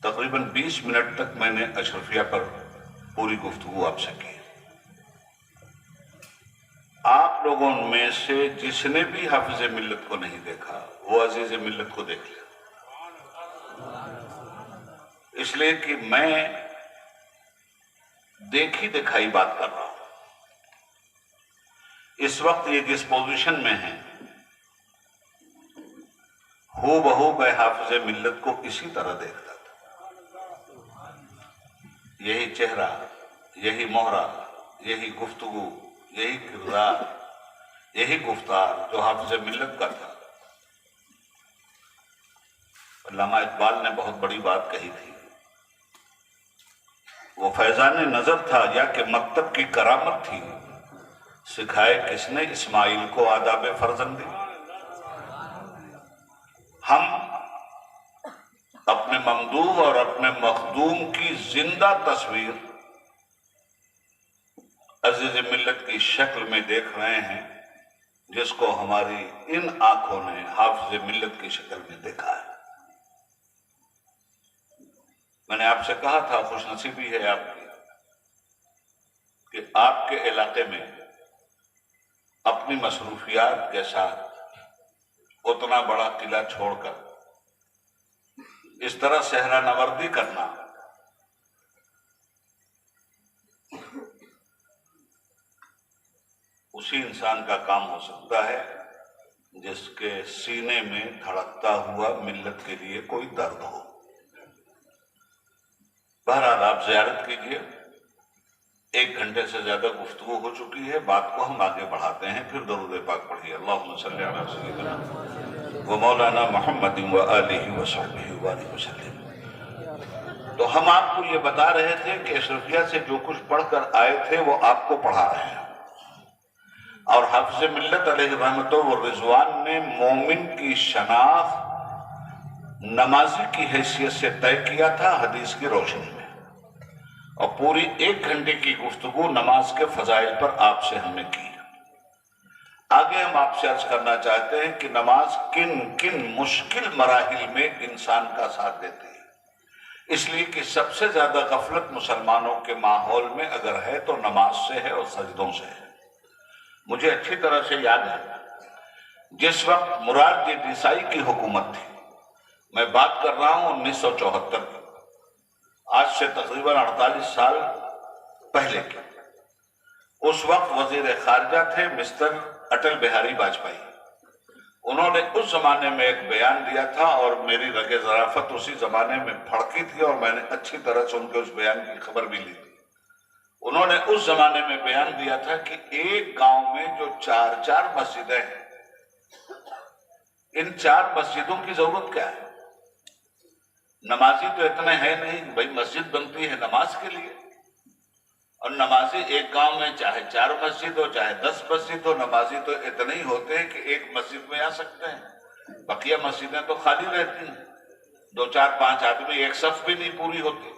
تقریباً 20 منٹ تک میں نے اشرفیہ پر پوری گفتگو آپ سے کی. آپ لوگوں میں سے جس نے بھی حافظ ملت کو نہیں دیکھا وہ عزیز ملت کو دیکھ لیا. اس لیے کہ میں دیکھی دکھائی بات کر رہا ہوں. اس وقت یہ جس پوزیشن میں ہیں ہو بہو میں حافظ ملت کو اسی طرح دیکھتا تھا. یہی چہرہ، یہی مہرہ، یہی گفتگو، یہی کردار، یہی گفتار جو حافظ ملت کا تھا. علامہ اقبال نے بہت بڑی بات کہی تھی، وہ فیضان نظر تھا یا کہ مکتب کی کرامت تھی، سکھائے کس نے اسماعیل کو آداب فرزندی. ہم اپنے ممدوح اور اپنے مخدوم کی زندہ تصویر عزیز ملت کی شکل میں دیکھ رہے ہیں، جس کو ہماری ان آنکھوں نے حافظ ملت کی شکل میں دیکھا ہے. میں نے آپ سے کہا تھا خوش نصیبی ہے آپ کی کہ آپ کے علاقے میں اپنی مصروفیات کے ساتھ اتنا بڑا قلعہ چھوڑ کر اس طرح صحرا نوردی کرنا اسی انسان کا کام ہو سکتا ہے جس کے سینے میں دھڑکتا ہوا ملت کے لیے کوئی درد ہو. بہرحال آپ زیارت کیجیے. 1 گھنٹے سے زیادہ گفتگو ہو چکی ہے، بات کو ہم آگے بڑھاتے ہیں. پھر درود پاک پڑھیے. اللہم صلی علی سیدنا و مولانا محمد و آلہ و صحبہ و بارک وسلم. تو ہم آپ کو یہ بتا رہے تھے کہ اشرفیہ سے جو کچھ پڑھ کر آئے تھے وہ آپ کو پڑھا رہے ہیں. اور حافظ ملت علیہ رحمت و رضوان نے مومن کی شناخت نمازی کی حیثیت سے طے کیا تھا حدیث کی روشنی میں، اور پوری 1 گھنٹے کی گفتگو نماز کے فضائل پر آپ سے ہم نے کی. آگے ہم آپ سے عرض کرنا چاہتے ہیں کہ نماز کن کن مشکل مراحل میں انسان کا ساتھ دیتی ہے. اس لیے کہ سب سے زیادہ غفلت مسلمانوں کے ماحول میں اگر ہے تو نماز سے ہے اور سجدوں سے ہے. مجھے اچھی طرح سے یاد ہے جس وقت مراد دیسائی کی حکومت تھی، میں بات کر رہا ہوں 1974 کی، آج سے تقریباً 48 سال پہلے کی. اس وقت وزیر خارجہ تھے مسٹر اٹل بہاری واجپئی. انہوں نے اس زمانے میں ایک بیان دیا تھا اور میری رگ ظرافت اسی زمانے میں پھڑکی تھی اور میں نے اچھی طرح سے ان کے اس بیان کی خبر بھی لی تھی. انہوں نے اس زمانے میں بیان دیا تھا کہ ایک گاؤں میں جو 4 مسجدیں ہیں، ان 4 مسجدوں کی ضرورت کیا ہے؟ نمازی تو اتنے ہیں نہیں. بھائی مسجد بنتی ہے نماز کے لیے، اور نمازی ایک گاؤں میں چاہے 4 مسجد ہو چاہے 10 مسجد ہو، نمازی تو اتنے ہی ہوتے ہیں کہ ایک مسجد میں آ سکتے ہیں. بقیہ مسجدیں تو خالی رہتی ہیں، 2 4 5 آدمی ایک صف بھی نہیں پوری ہوتی.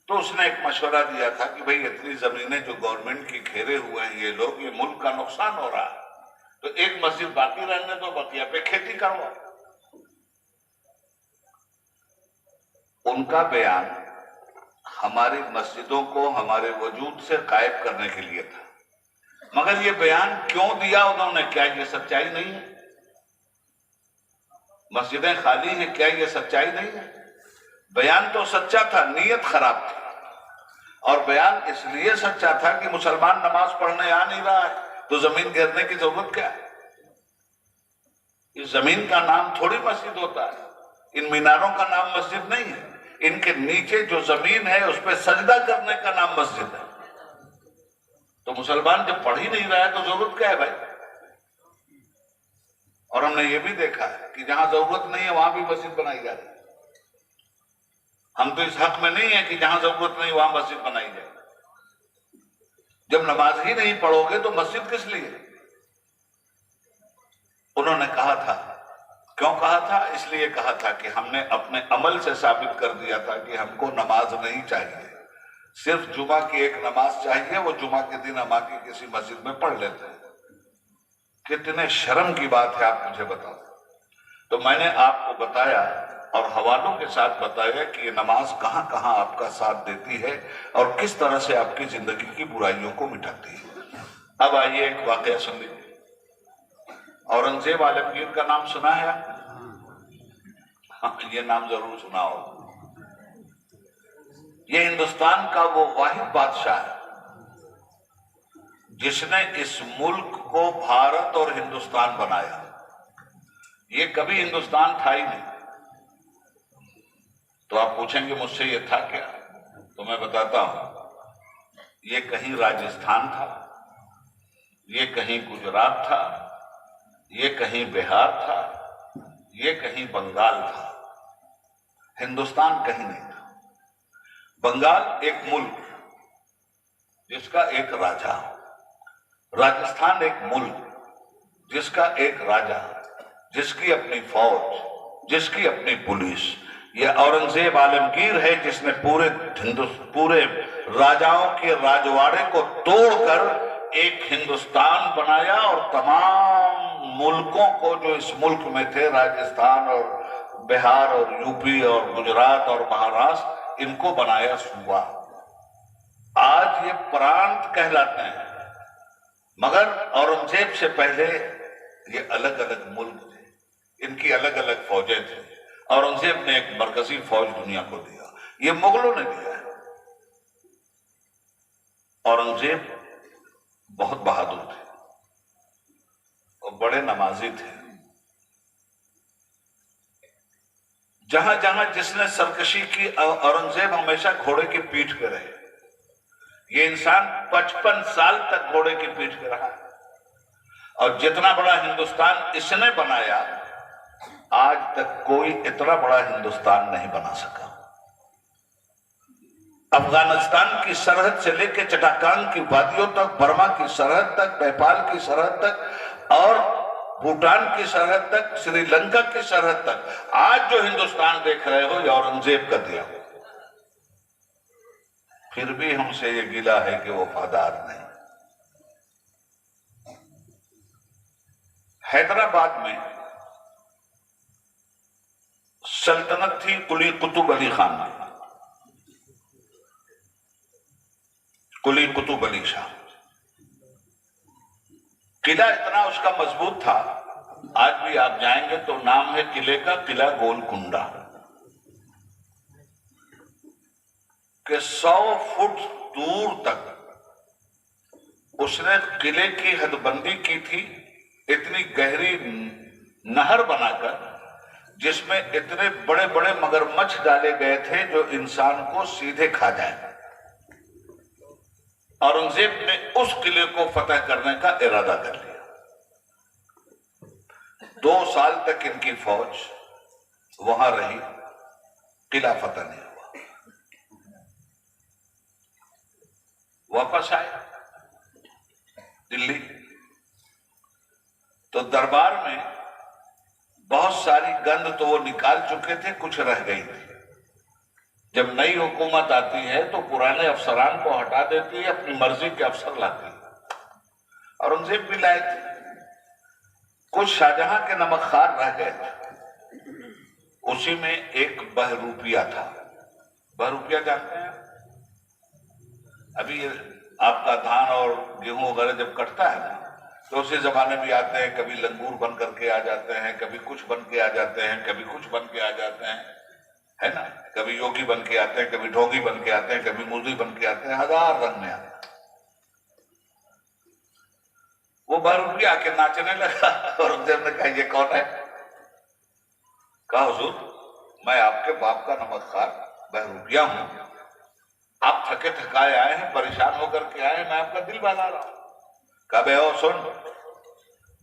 تو اس نے ایک مشورہ دیا تھا کہ بھئی اتنی زمینیں جو گورنمنٹ کی گھیرے ہوئے ہیں یہ لوگ، یہ ملک کا نقصان ہو رہا ہے، تو ایک مسجد باقی رہنے دو، بقیہ پہ کھیتی کرو. ان کا بیان ہماری مسجدوں کو ہمارے وجود سے غائب کرنے کے لیے تھا. مگر یہ بیان کیوں دیا انہوں نے؟ کیا یہ سچائی نہیں ہے؟ مسجدیں خالی ہیں، کیا یہ سچائی نہیں ہے؟ بیان تو سچا تھا، نیت خراب تھی. اور بیان اس لیے سچا تھا کہ مسلمان نماز پڑھنے آ نہیں رہا ہے تو زمین گھیرنے کی ضرورت کیا ہے؟ اس زمین کا نام تھوڑی مسجد ہوتا ہے، ان میناروں کا نام مسجد نہیں ہے. ان کے نیچے جو زمین ہے اس پہ سجدہ کرنے کا نام مسجد ہے. تو مسلمان جب پڑھ ہی نہیں رہا ہے تو ضرورت کیا ہے بھائی؟ اور ہم نے یہ بھی دیکھا ہے کہ جہاں ضرورت نہیں ہے وہاں بھی مسجد بنائی جا رہی ہے. ہم تو اس حق میں نہیں ہیں کہ جہاں ضرورت نہیں وہاں مسجد بنائی جائے. جب نماز ہی نہیں پڑھو گے تو مسجد کس لیے؟ انہوں نے کہا تھا. کیوں کہا تھا؟ اس لیے کہا تھا کہ ہم نے اپنے عمل سے ثابت کر دیا تھا کہ ہم کو نماز نہیں چاہیے، صرف جمعہ کی ایک نماز چاہیے، وہ جمعہ کے دن ہم آ کے کسی مسجد میں پڑھ لیتے ہیں. کتنے شرم کی بات ہے، آپ مجھے بتاؤ. تو میں نے آپ کو بتایا اور حوالوں کے ساتھ بتایا کہ یہ نماز کہاں کہاں آپ کا ساتھ دیتی ہے اور کس طرح سے آپ کی زندگی کی برائیوں کو مٹاتی ہے. اب آئیے ایک واقعہ سن لیجیے. اورنگزیب عالمگیر کا نام سنا ہے آپ؟ ہاں، یہ نام ضرور سنا ہو. یہ ہندوستان کا وہ واحد بادشاہ ہے جس نے اس ملک کو بھارت اور ہندوستان بنایا. یہ کبھی ہندوستان تھا ہی نہیں. تو آپ پوچھیں گے مجھ سے یہ تھا کیا؟ تو میں بتاتا ہوں. یہ کہیں راجستھان تھا، یہ کہیں گجرات تھا، یہ کہیں بہار تھا، یہ کہیں بنگال تھا. ہندوستان کہیں نہیں تھا. بنگال ایک ملک جس کا ایک راجا، راجستھان ایک ملک جس کا ایک راجا، جس کی اپنی فوج، جس کی اپنی پولیس. یہ اورنگزیب عالمگیر ہے جس نے پورے راجاؤں کے راجواڑے کو توڑ کر ایک ہندوستان بنایا اور تمام ملکوں کو جو اس ملک میں تھے، راجستھان اور بہار اور یو پی اور گجرات اور مہاراشٹر، ان کو بنایا صوبہ. آج یہ پرانت کہلاتے ہیں، مگر اورنگزیب سے پہلے یہ الگ الگ ملک تھے، ان کی الگ الگ فوجیں تھیں. اورنگزیب نے ایک مرکزی فوج دنیا کو دیا. یہ مغلوں نے دیا ہے. اورنگزیب بہت بہادر تھے اور بڑے نمازی تھے. جہاں جہاں جس نے سرکشی کی، اورنگزیب ہمیشہ گھوڑے کی پیٹھ پہ رہے. یہ انسان 55 سال تک گھوڑے کی پیٹھ پہ رہا اور جتنا بڑا ہندوستان اس نے بنایا، آج تک کوئی اتنا بڑا ہندوستان نہیں بنا سکا. افغانستان کی سرحد سے لے کے چٹاکان کی وادیوں تک، برما کی سرحد تک، نیپال کی سرحد تک اور بھوٹان کی سرحد تک، سری لنکا کی سرحد تک، آج جو ہندوستان دیکھ رہے ہو یہ اورنگزیب کا دیا. پھر بھی ہم سے یہ گلہ ہے کہ وہ وفادار نہیں. حیدرآباد میں سلطنت تھی قلی قطب علی خان کی، قلی قطب علی شاہ. قلعہ اتنا اس کا مضبوط تھا، آج بھی آپ جائیں گے تو نام ہے قلعے کا قلعہ گولکنڈہ، کہ 100 فٹ دور تک اس نے قلعے کی حد بندی کی تھی، اتنی گہری نہر بنا کر جس میں اتنے بڑے بڑے مگرمچھ ڈالے گئے تھے جو انسان کو سیدھے کھا جائیں. اورنگزیب نے اس قلعے کو فتح کرنے کا ارادہ کر لیا. 2 سال تک ان کی فوج وہاں رہی، قلعہ فتح نہیں ہوا. واپس آئے دلی تو دربار میں بہت ساری گند تو وہ نکال چکے تھے، کچھ رہ گئی تھی. جب نئی حکومت آتی ہے تو پرانے افسران کو ہٹا دیتی ہے، اپنی مرضی کے افسر لاتی ہے. اورنگزیب بھی لائے تھے. کچھ شاہجہاں کے نمک خوار رہ گئے تھے. اسی میں ایک بہروپیہ تھا. بہروپیہ جانتے ہیں؟ ابھی آپ کا دھان اور گیہوں وغیرہ جب کٹتا ہے نا تو اسی زمانے بھی آتے ہیں، کبھی لنگور بن کر کے آ جاتے ہیں، کبھی کچھ بن کے آ جاتے ہیں، کبھی کچھ بن کے آ جاتے ہیں، ہے نا. کبھی یوگی بن کے آتے ہیں، کبھی ڈھونگی بن کے آتے ہیں، کبھی موزی بن کے آتے ہیں، 1000 رنگ میں آتے ہیں. وہ بہروپیہ آ کے ناچنے لگا اور اورنگزیب نے کہا یہ کون ہے؟ کہا حضور میں آپ کے باپ کا نمک خوار بہروپیہ ہوں، آپ تھکے تھکائے آئے ہیں، پریشان ہو کر کے آئے ہیں، میں آپ کا دل بہلا رہا ہوں. کہا بے او سن،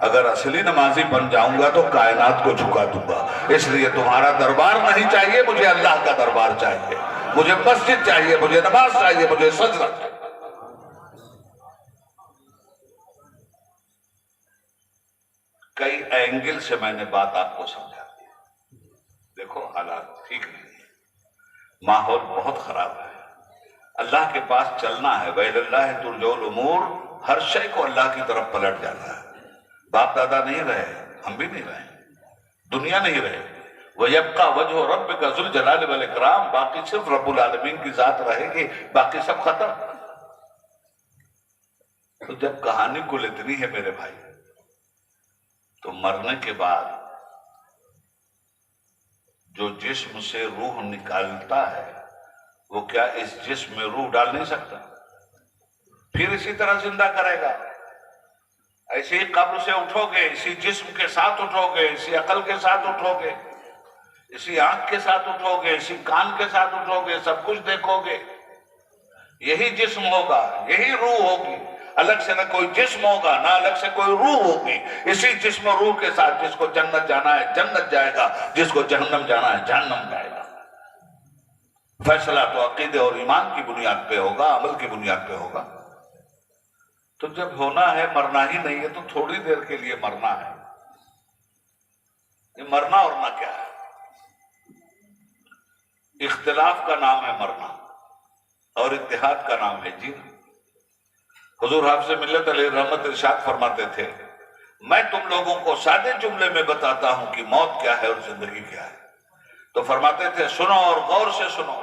اگر اصلی نمازی بن جاؤں گا تو کائنات کو جھکا دوں گا. اس لیے تمہارا دربار نہیں چاہیے, مجھے اللہ کا دربار چاہیے, مجھے مسجد چاہیے, مجھے نماز چاہیے, مجھے سجدہ چاہیے. کئی اینگل سے میں نے بات آپ کو سمجھا دی. دیکھو حالات ٹھیک نہیں ہے, ماحول بہت خراب ہے. اللہ کے پاس چلنا ہے. وَإِلَى اللَّهِ تُرْجَعُ الْأُمُورُ, ہر شے کو اللہ کی طرف پلٹ جانا ہے. باپ دادا نہیں رہے, ہم بھی نہیں رہے, دنیا نہیں رہے. وَيَبْقَى وَجْهُ رَبِّكَ ذُو الْجَلَالِ وَالْإِكْرَامِ, باقی صرف رب العالمین کی ذات رہے گی, باقی سب ختم. تو جب کہانی کل اتنی ہے میرے بھائی, تو مرنے کے بعد جو جسم سے روح نکالتا ہے وہ کیا اس جسم میں روح ڈال نہیں سکتا؟ پھر اسی طرح زندہ کرے گا. ایسے ہی قبر سے اٹھو گے, اسی جسم کے ساتھ اٹھو گے, اسی عقل کے ساتھ اٹھو گے, اسی آنکھ کے ساتھ اٹھو گے, اسی کان کے ساتھ اٹھو گے, سب کچھ دیکھو گے. یہی جسم ہوگا, یہی روح ہوگی. الگ سے نہ کوئی جسم ہوگا, نہ الگ سے کوئی روح ہوگی. اسی جسم و روح کے ساتھ جس کو جنت جانا ہے جنت جائے گا, جس کو جہنم جانا ہے جہنم جائے گا. فیصلہ تو عقیدے اور ایمان کی بنیاد پہ ہوگا, عمل کی بنیاد پہ ہوگا. تو جب ہونا ہے, مرنا ہی نہیں ہے, تو تھوڑی دیر کے لیے مرنا ہے. یہ مرنا اور نہ کیا ہے؟ اختلاف کا نام ہے مرنا, اور اتحاد کا نام ہے جینا. حضور حافظ ملت علیہ رحمت ارشاد فرماتے تھے, میں تم لوگوں کو سادے جملے میں بتاتا ہوں کہ موت کیا ہے اور زندگی کیا ہے. تو فرماتے تھے, سنو اور غور سے سنو.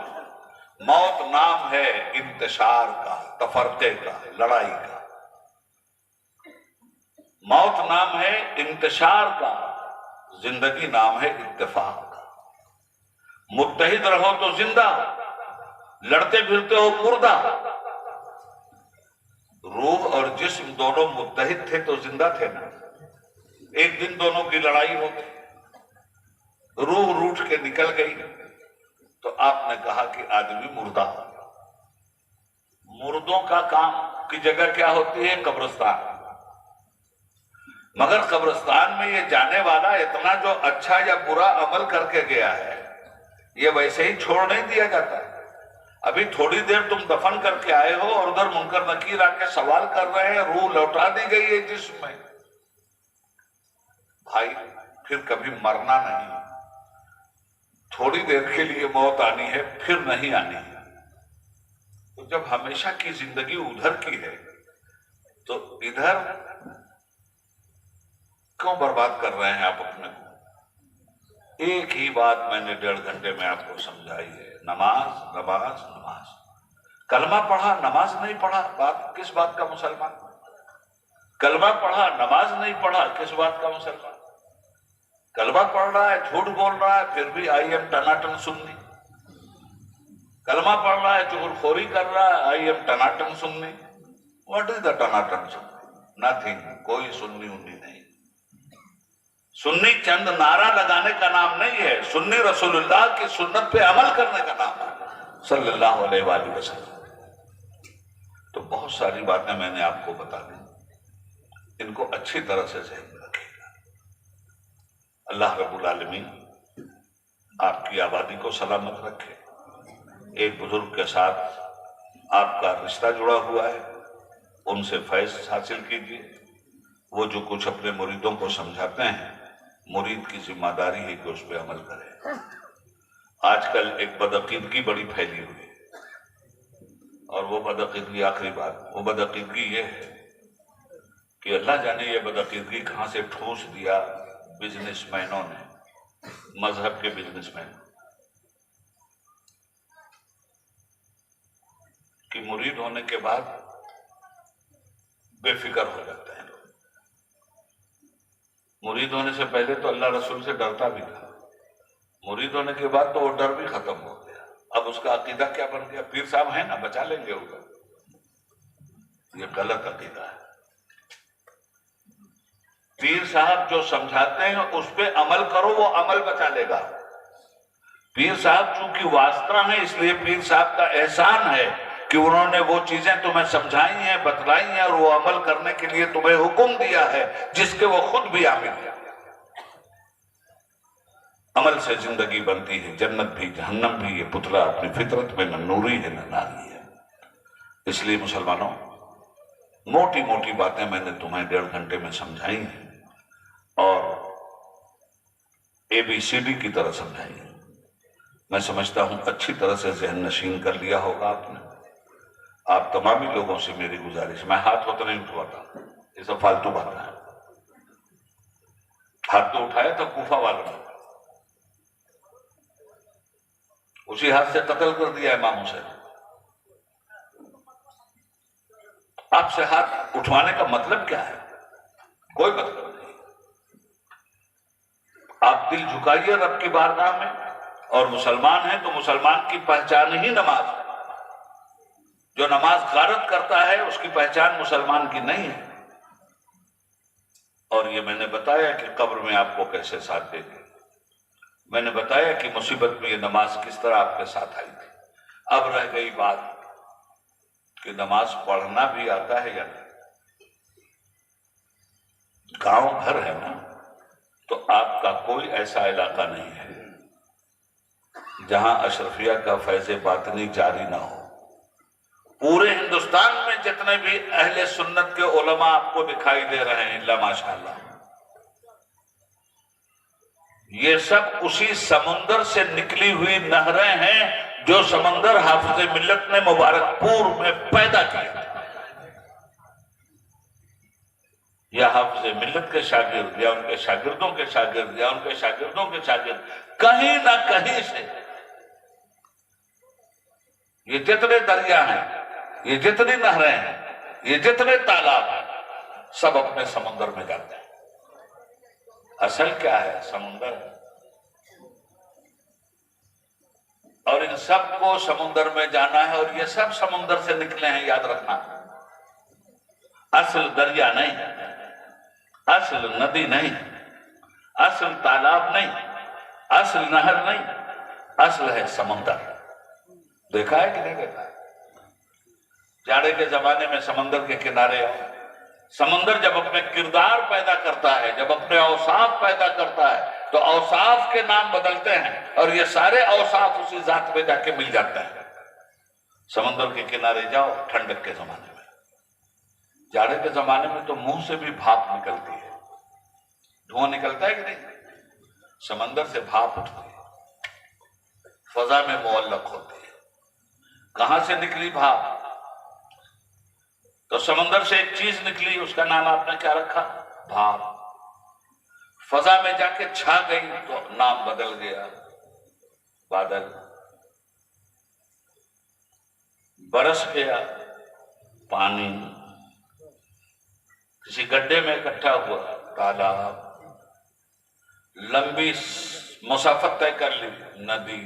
موت نام ہے انتشار کا, تفرقے کا, لڑائی کا. موت نام ہے انتشار کا, زندگی نام ہے اتفاق کا. متحد رہو تو زندہ, لڑتے پھرتے ہو مردہ. روح اور جسم دونوں متحد تھے تو زندہ تھے نا. ایک دن دونوں کی لڑائی ہوگی, روح روٹھ کے نکل گئی, تو آپ نے کہا کہ آدمی مردہ ہو. مردوں کا کام کی جگہ کیا ہوتی ہے؟ قبرستان. مگر قبرستان میں یہ جانے والا اتنا جو اچھا یا برا عمل کر کے گیا ہے, یہ ویسے ہی چھوڑ نہیں دیا جاتا. ابھی تھوڑی دیر تم دفن کر کے آئے ہو اور ادھر منکر نکیر آ کے سوال کر رہے ہیں, روح لوٹا دی گئی ہے جسم میں. بھائی پھر کبھی مرنا نہیں, تھوڑی دیر کے لیے موت آنی ہے, پھر نہیں آنی ہے. تو جب ہمیشہ کی زندگی ادھر کی ہے تو ادھر کیوں برباد کر رہے ہیں آپ اپنے کو؟ ایک ہی بات میں نے 1.5 گھنٹے میں آپ کو سمجھائی ہے, نماز نماز نماز. کلمہ پڑھا نماز نہیں پڑھا, بات کس بات کا مسلمان؟ کلمہ پڑھا نماز نہیں پڑھا, کس بات کا مسلمان؟ کلمہ پڑھ رہا ہے, جھوٹ بول رہا ہے, پھر بھی آئی ایم ٹناٹن سنی. کلمہ پڑھ رہا ہے, چغل خوری کر رہا ہے, آئی ایم ٹناٹن سنی. واٹ از دا ٹناٹن سنی؟ نتھنگ, کوئی سنی انی نہیں. سنی چند نعرہ لگانے کا نام نہیں ہے, سنی رسول اللہ کی سنت پہ عمل کرنے کا نام ہے صلی اللہ علیہ وآلہ وسلم. تو بہت ساری باتیں میں نے آپ کو بتا دی, ان کو اچھی طرح سے ذہن میں رکھیے گا. اللہ رب العالمین آپ کی آبادی کو سلامت رکھے. ایک بزرگ کے ساتھ آپ کا رشتہ جڑا ہوا ہے, ان سے فیض حاصل کیجیے. وہ جو کچھ اپنے مریدوں کو سمجھاتے ہیں, مرید کی ذمہ داری ہے کہ اس پہ عمل کرے. آج کل ایک بدعقیدگی بڑی پھیلی ہوئی ہے, اور وہ بدعقیدگی, آخری بات, وہ بدعقیدگی یہ ہے کہ اللہ جانے یہ بدعقیدگی کہاں سے ٹھوس دیا بزنس مینوں نے, مذہب کے بزنس مین, کہ مرید ہونے کے بعد بے فکر ہو جاتے ہیں. مرید ہونے سے پہلے تو اللہ رسول سے ڈرتا بھی تھا, مرید ہونے کے بعد تو وہ ڈر بھی ختم ہو گیا. اب اس کا عقیدہ کیا بن گیا؟ پیر صاحب ہیں نا, بچا لیں گے ادھر. یہ غلط عقیدہ ہے. پیر صاحب جو سمجھاتے ہیں اس پہ عمل کرو, وہ عمل بچا لے گا. پیر صاحب چونکہ واسطہ ہیں, اس لیے پیر صاحب کا احسان ہے کہ انہوں نے وہ چیزیں تمہیں سمجھائی ہیں، بتلائی ہیں اور وہ عمل کرنے کے لیے تمہیں حکم دیا ہے جس کے وہ خود بھی عامل ہیں۔ عمل سے زندگی بنتی ہے، جنت بھی جہنم بھی، یہ پتلا اپنی فطرت میں نہ نوری ہے نہ ناری ہے۔ اس لیے مسلمانوں، موٹی موٹی باتیں میں نے تمہیں 1.5 گھنٹے میں سمجھائی ہیں اور ABCD کی طرح سمجھائی ہیں۔ میں سمجھتا ہوں اچھی طرح سے ذہن نشین کر لیا ہوگا آپ نے۔ آپ تمامی لوگوں سے میری گزارش، میں ہاتھ ہوتا نہیں اٹھواتا، یہ سب فالتو باتیں ہیں۔ ہاتھ تو اٹھایا تھا کوفہ والوں نے، اسی ہاتھ سے قتل کر دیا امام حسین۔ آپ سے ہاتھ اٹھوانے کا مطلب کیا ہے؟ کوئی مطلب نہیں۔ آپ دل جھکائیے رب کی بارگاہ میں، اور مسلمان ہیں تو مسلمان کی پہچان ہی نماز ہے۔ جو نماز غارت کرتا ہے اس کی پہچان مسلمان کی نہیں ہے۔ اور یہ میں نے بتایا کہ قبر میں آپ کو کیسے ساتھ دے گی، میں نے بتایا کہ مصیبت میں یہ نماز کس طرح آپ کے ساتھ آئی تھی۔ اب رہ گئی بات کہ نماز پڑھنا بھی آتا ہے یا نہیں۔ گاؤں گھر ہے نا، تو آپ کا کوئی ایسا علاقہ نہیں ہے جہاں اشرفیہ کا فیض باطنی جاری نہ ہو۔ پورے ہندوستان میں جتنے بھی اہل سنت کے علماء آپ کو دکھائی دے رہے ہیں، اللہ ماشاءاللہ، یہ سب اسی سمندر سے نکلی ہوئی نہریں ہیں جو سمندر حافظ ملت نے مبارک پور میں پیدا کیا۔ یا حافظ ملت کے شاگرد یا ان کے شاگردوں کے شاگرد یا ان کے شاگردوں کے شاگرد کہیں نہ کہیں سے، یہ جتنے دریا ہیں، یہ جتنی نہریں ہیں، یہ جتنے تالاب ہیں، سب اپنے سمندر میں جاتے ہیں۔ اصل کیا ہے؟ سمندر ہے۔ اور ان سب کو سمندر میں جانا ہے، اور یہ سب سمندر سے نکلے ہیں، یاد رکھنا۔ اصل دریا نہیں، اصل ندی نہیں، اصل تالاب نہیں، اصل نہر نہیں، اصل ہے سمندر۔ دیکھا ہے کہ نہیں دیکھا ہے؟ جاڑے کے زمانے میں سمندر کے کنارے، سمندر جب اپنے کردار پیدا کرتا ہے، جب اپنے اوصاف پیدا کرتا ہے تو اوصاف کے نام بدلتے ہیں، اور یہ سارے اوصاف اسی ذات پہ جا کے مل جاتے ہیں۔ سمندر کے کنارے جاؤ ٹھنڈک کے زمانے میں، جاڑے کے زمانے میں تو منہ سے بھی بھاپ نکلتی ہے، دھواں نکلتا ہے کہ نہیں؟ سمندر سے بھاپ اٹھتی ہے، فضا میں معلق ہوتی ہے۔ کہاں سے نکلی بھاپ؟ تو سمندر سے ایک چیز نکلی، اس کا نام آپ نے کیا رکھا؟ بھاپ۔ فضا میں جا کے چھا گئی تو نام بدل گیا، بادل۔ برس گیا پانی، کسی گڈھے میں اکٹھا ہوا تالاب، لمبی مسافت طے کر لی ندی،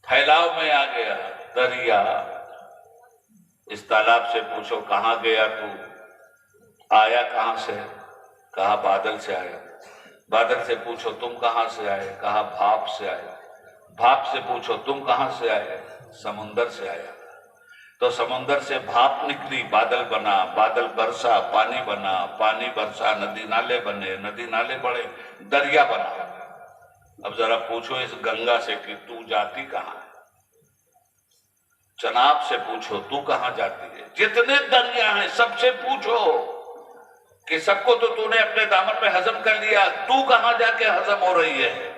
پھیلاؤ میں آ گیا دریا۔ اس تالاب سے پوچھو کہاں گیا تو، آیا کہاں سے؟ کہا بادل سے آیا۔ بادل سے پوچھو تم کہاں سے آئے؟ کہا بھاپ سے آئے۔ بھاپ سے پوچھو تم کہاں سے آئے؟ سمندر سے آیا۔ تو سمندر سے بھاپ نکلی، بادل بنا، بادل برسا، پانی بنا، پانی برسا، ندی نالے بنے، ندی نالے بڑھے، دریا بنا۔ اب ذرا پوچھو اس گنگا سے کہ تو جاتی کہاں ہے؟ چناب سے پوچھو تو کہاں جاتی ہے؟ جتنے دریا ہیں سب سے پوچھو کہ سب کو تو نے اپنے دامن میں ہضم کر لیا، تو کہاں جا کے ہضم ہو رہی ہے؟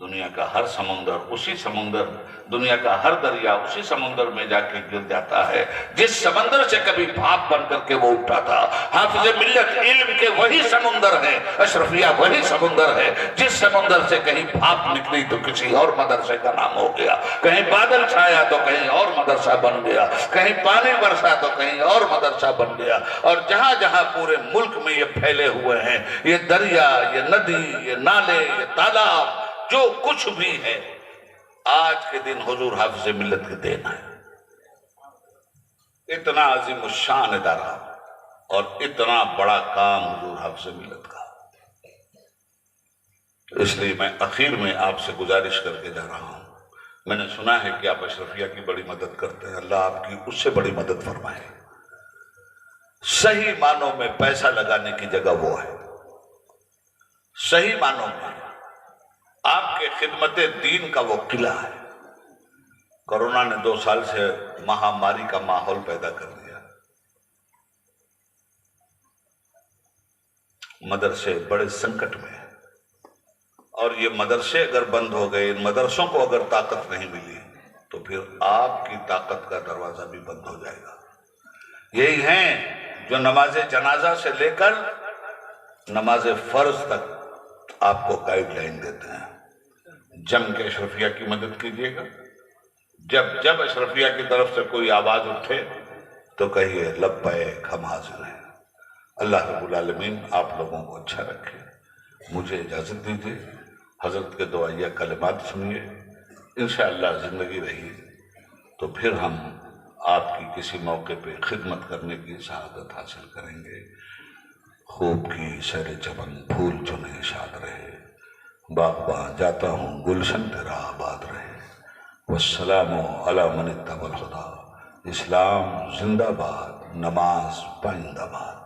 دنیا کا ہر سمندر اسی سمندر، دنیا کا ہر دریا اسی سمندر میں جا کے گر جاتا ہے جس سمندر سے کبھی بھاپ بن کر کے وہ اٹھا تھا۔ حافظ ملت علم کے وہی سمندر ہے، اشرفیہ وہی سمندر ہے جس سمندر سے کہیں بھاپ نکلی تو کسی اور مدرسے کا نام ہو گیا، کہیں بادل چھایا تو کہیں اور مدرسہ بن گیا، کہیں پانی برسا تو کہیں اور مدرسہ بن گیا۔ اور جہاں جہاں پورے ملک میں یہ پھیلے ہوئے ہیں، یہ دریا، یہ ندی، یہ نالے، یہ تالاب، جو کچھ بھی ہے، آج کے دن حضور حافظ ملت کے دین ہے۔ اتنا عظیم الشان ادارہ اور اتنا بڑا کام حضور حافظ ملت کا۔ اس لیے میں اخیر میں آپ سے گزارش کر کے جا رہا ہوں، میں نے سنا ہے کہ آپ اشرفیہ کی بڑی مدد کرتے ہیں، اللہ آپ کی اس سے بڑی مدد فرمائے۔ صحیح معنوں میں پیسہ لگانے کی جگہ وہ ہے، صحیح معنوں میں آپ کے خدمت دین کا وہ قلعہ ہے۔ کورونا نے 2 سال سے مہاماری کا ماحول پیدا کر دیا، مدرسے بڑے سنکٹ میں ہیں، اور یہ مدرسے اگر بند ہو گئے، ان مدرسوں کو اگر طاقت نہیں ملی تو پھر آپ کی طاقت کا دروازہ بھی بند ہو جائے گا۔ یہی ہیں جو نماز جنازہ سے لے کر نماز فرض تک آپ کو گائیڈ لائن دیتے ہیں۔ جم کے اشرفیہ کی مدد کیجیے گا، جب اشرفیہ کی طرف سے کوئی آواز اٹھے تو کہیے لبیک، ہم حاضر ہیں۔ اللہ رب العالمین آپ لوگوں کو اچھا رکھے۔ مجھے اجازت دیجیے، حضرت کے دعائیہ کلمات سنیے، انشاءاللہ زندگی رہی تو پھر ہم آپ کی کسی موقع پہ خدمت کرنے کی سعادت حاصل کریں گے۔ خوب کی سیر چمن، پھول چنے شاد رہے، باغباں جاتا ہوں گلشن تیرا آباد رہے۔ والسلام علی من اتبع الہدی۔ اسلام زندہ باد، نماز پائندہ باد۔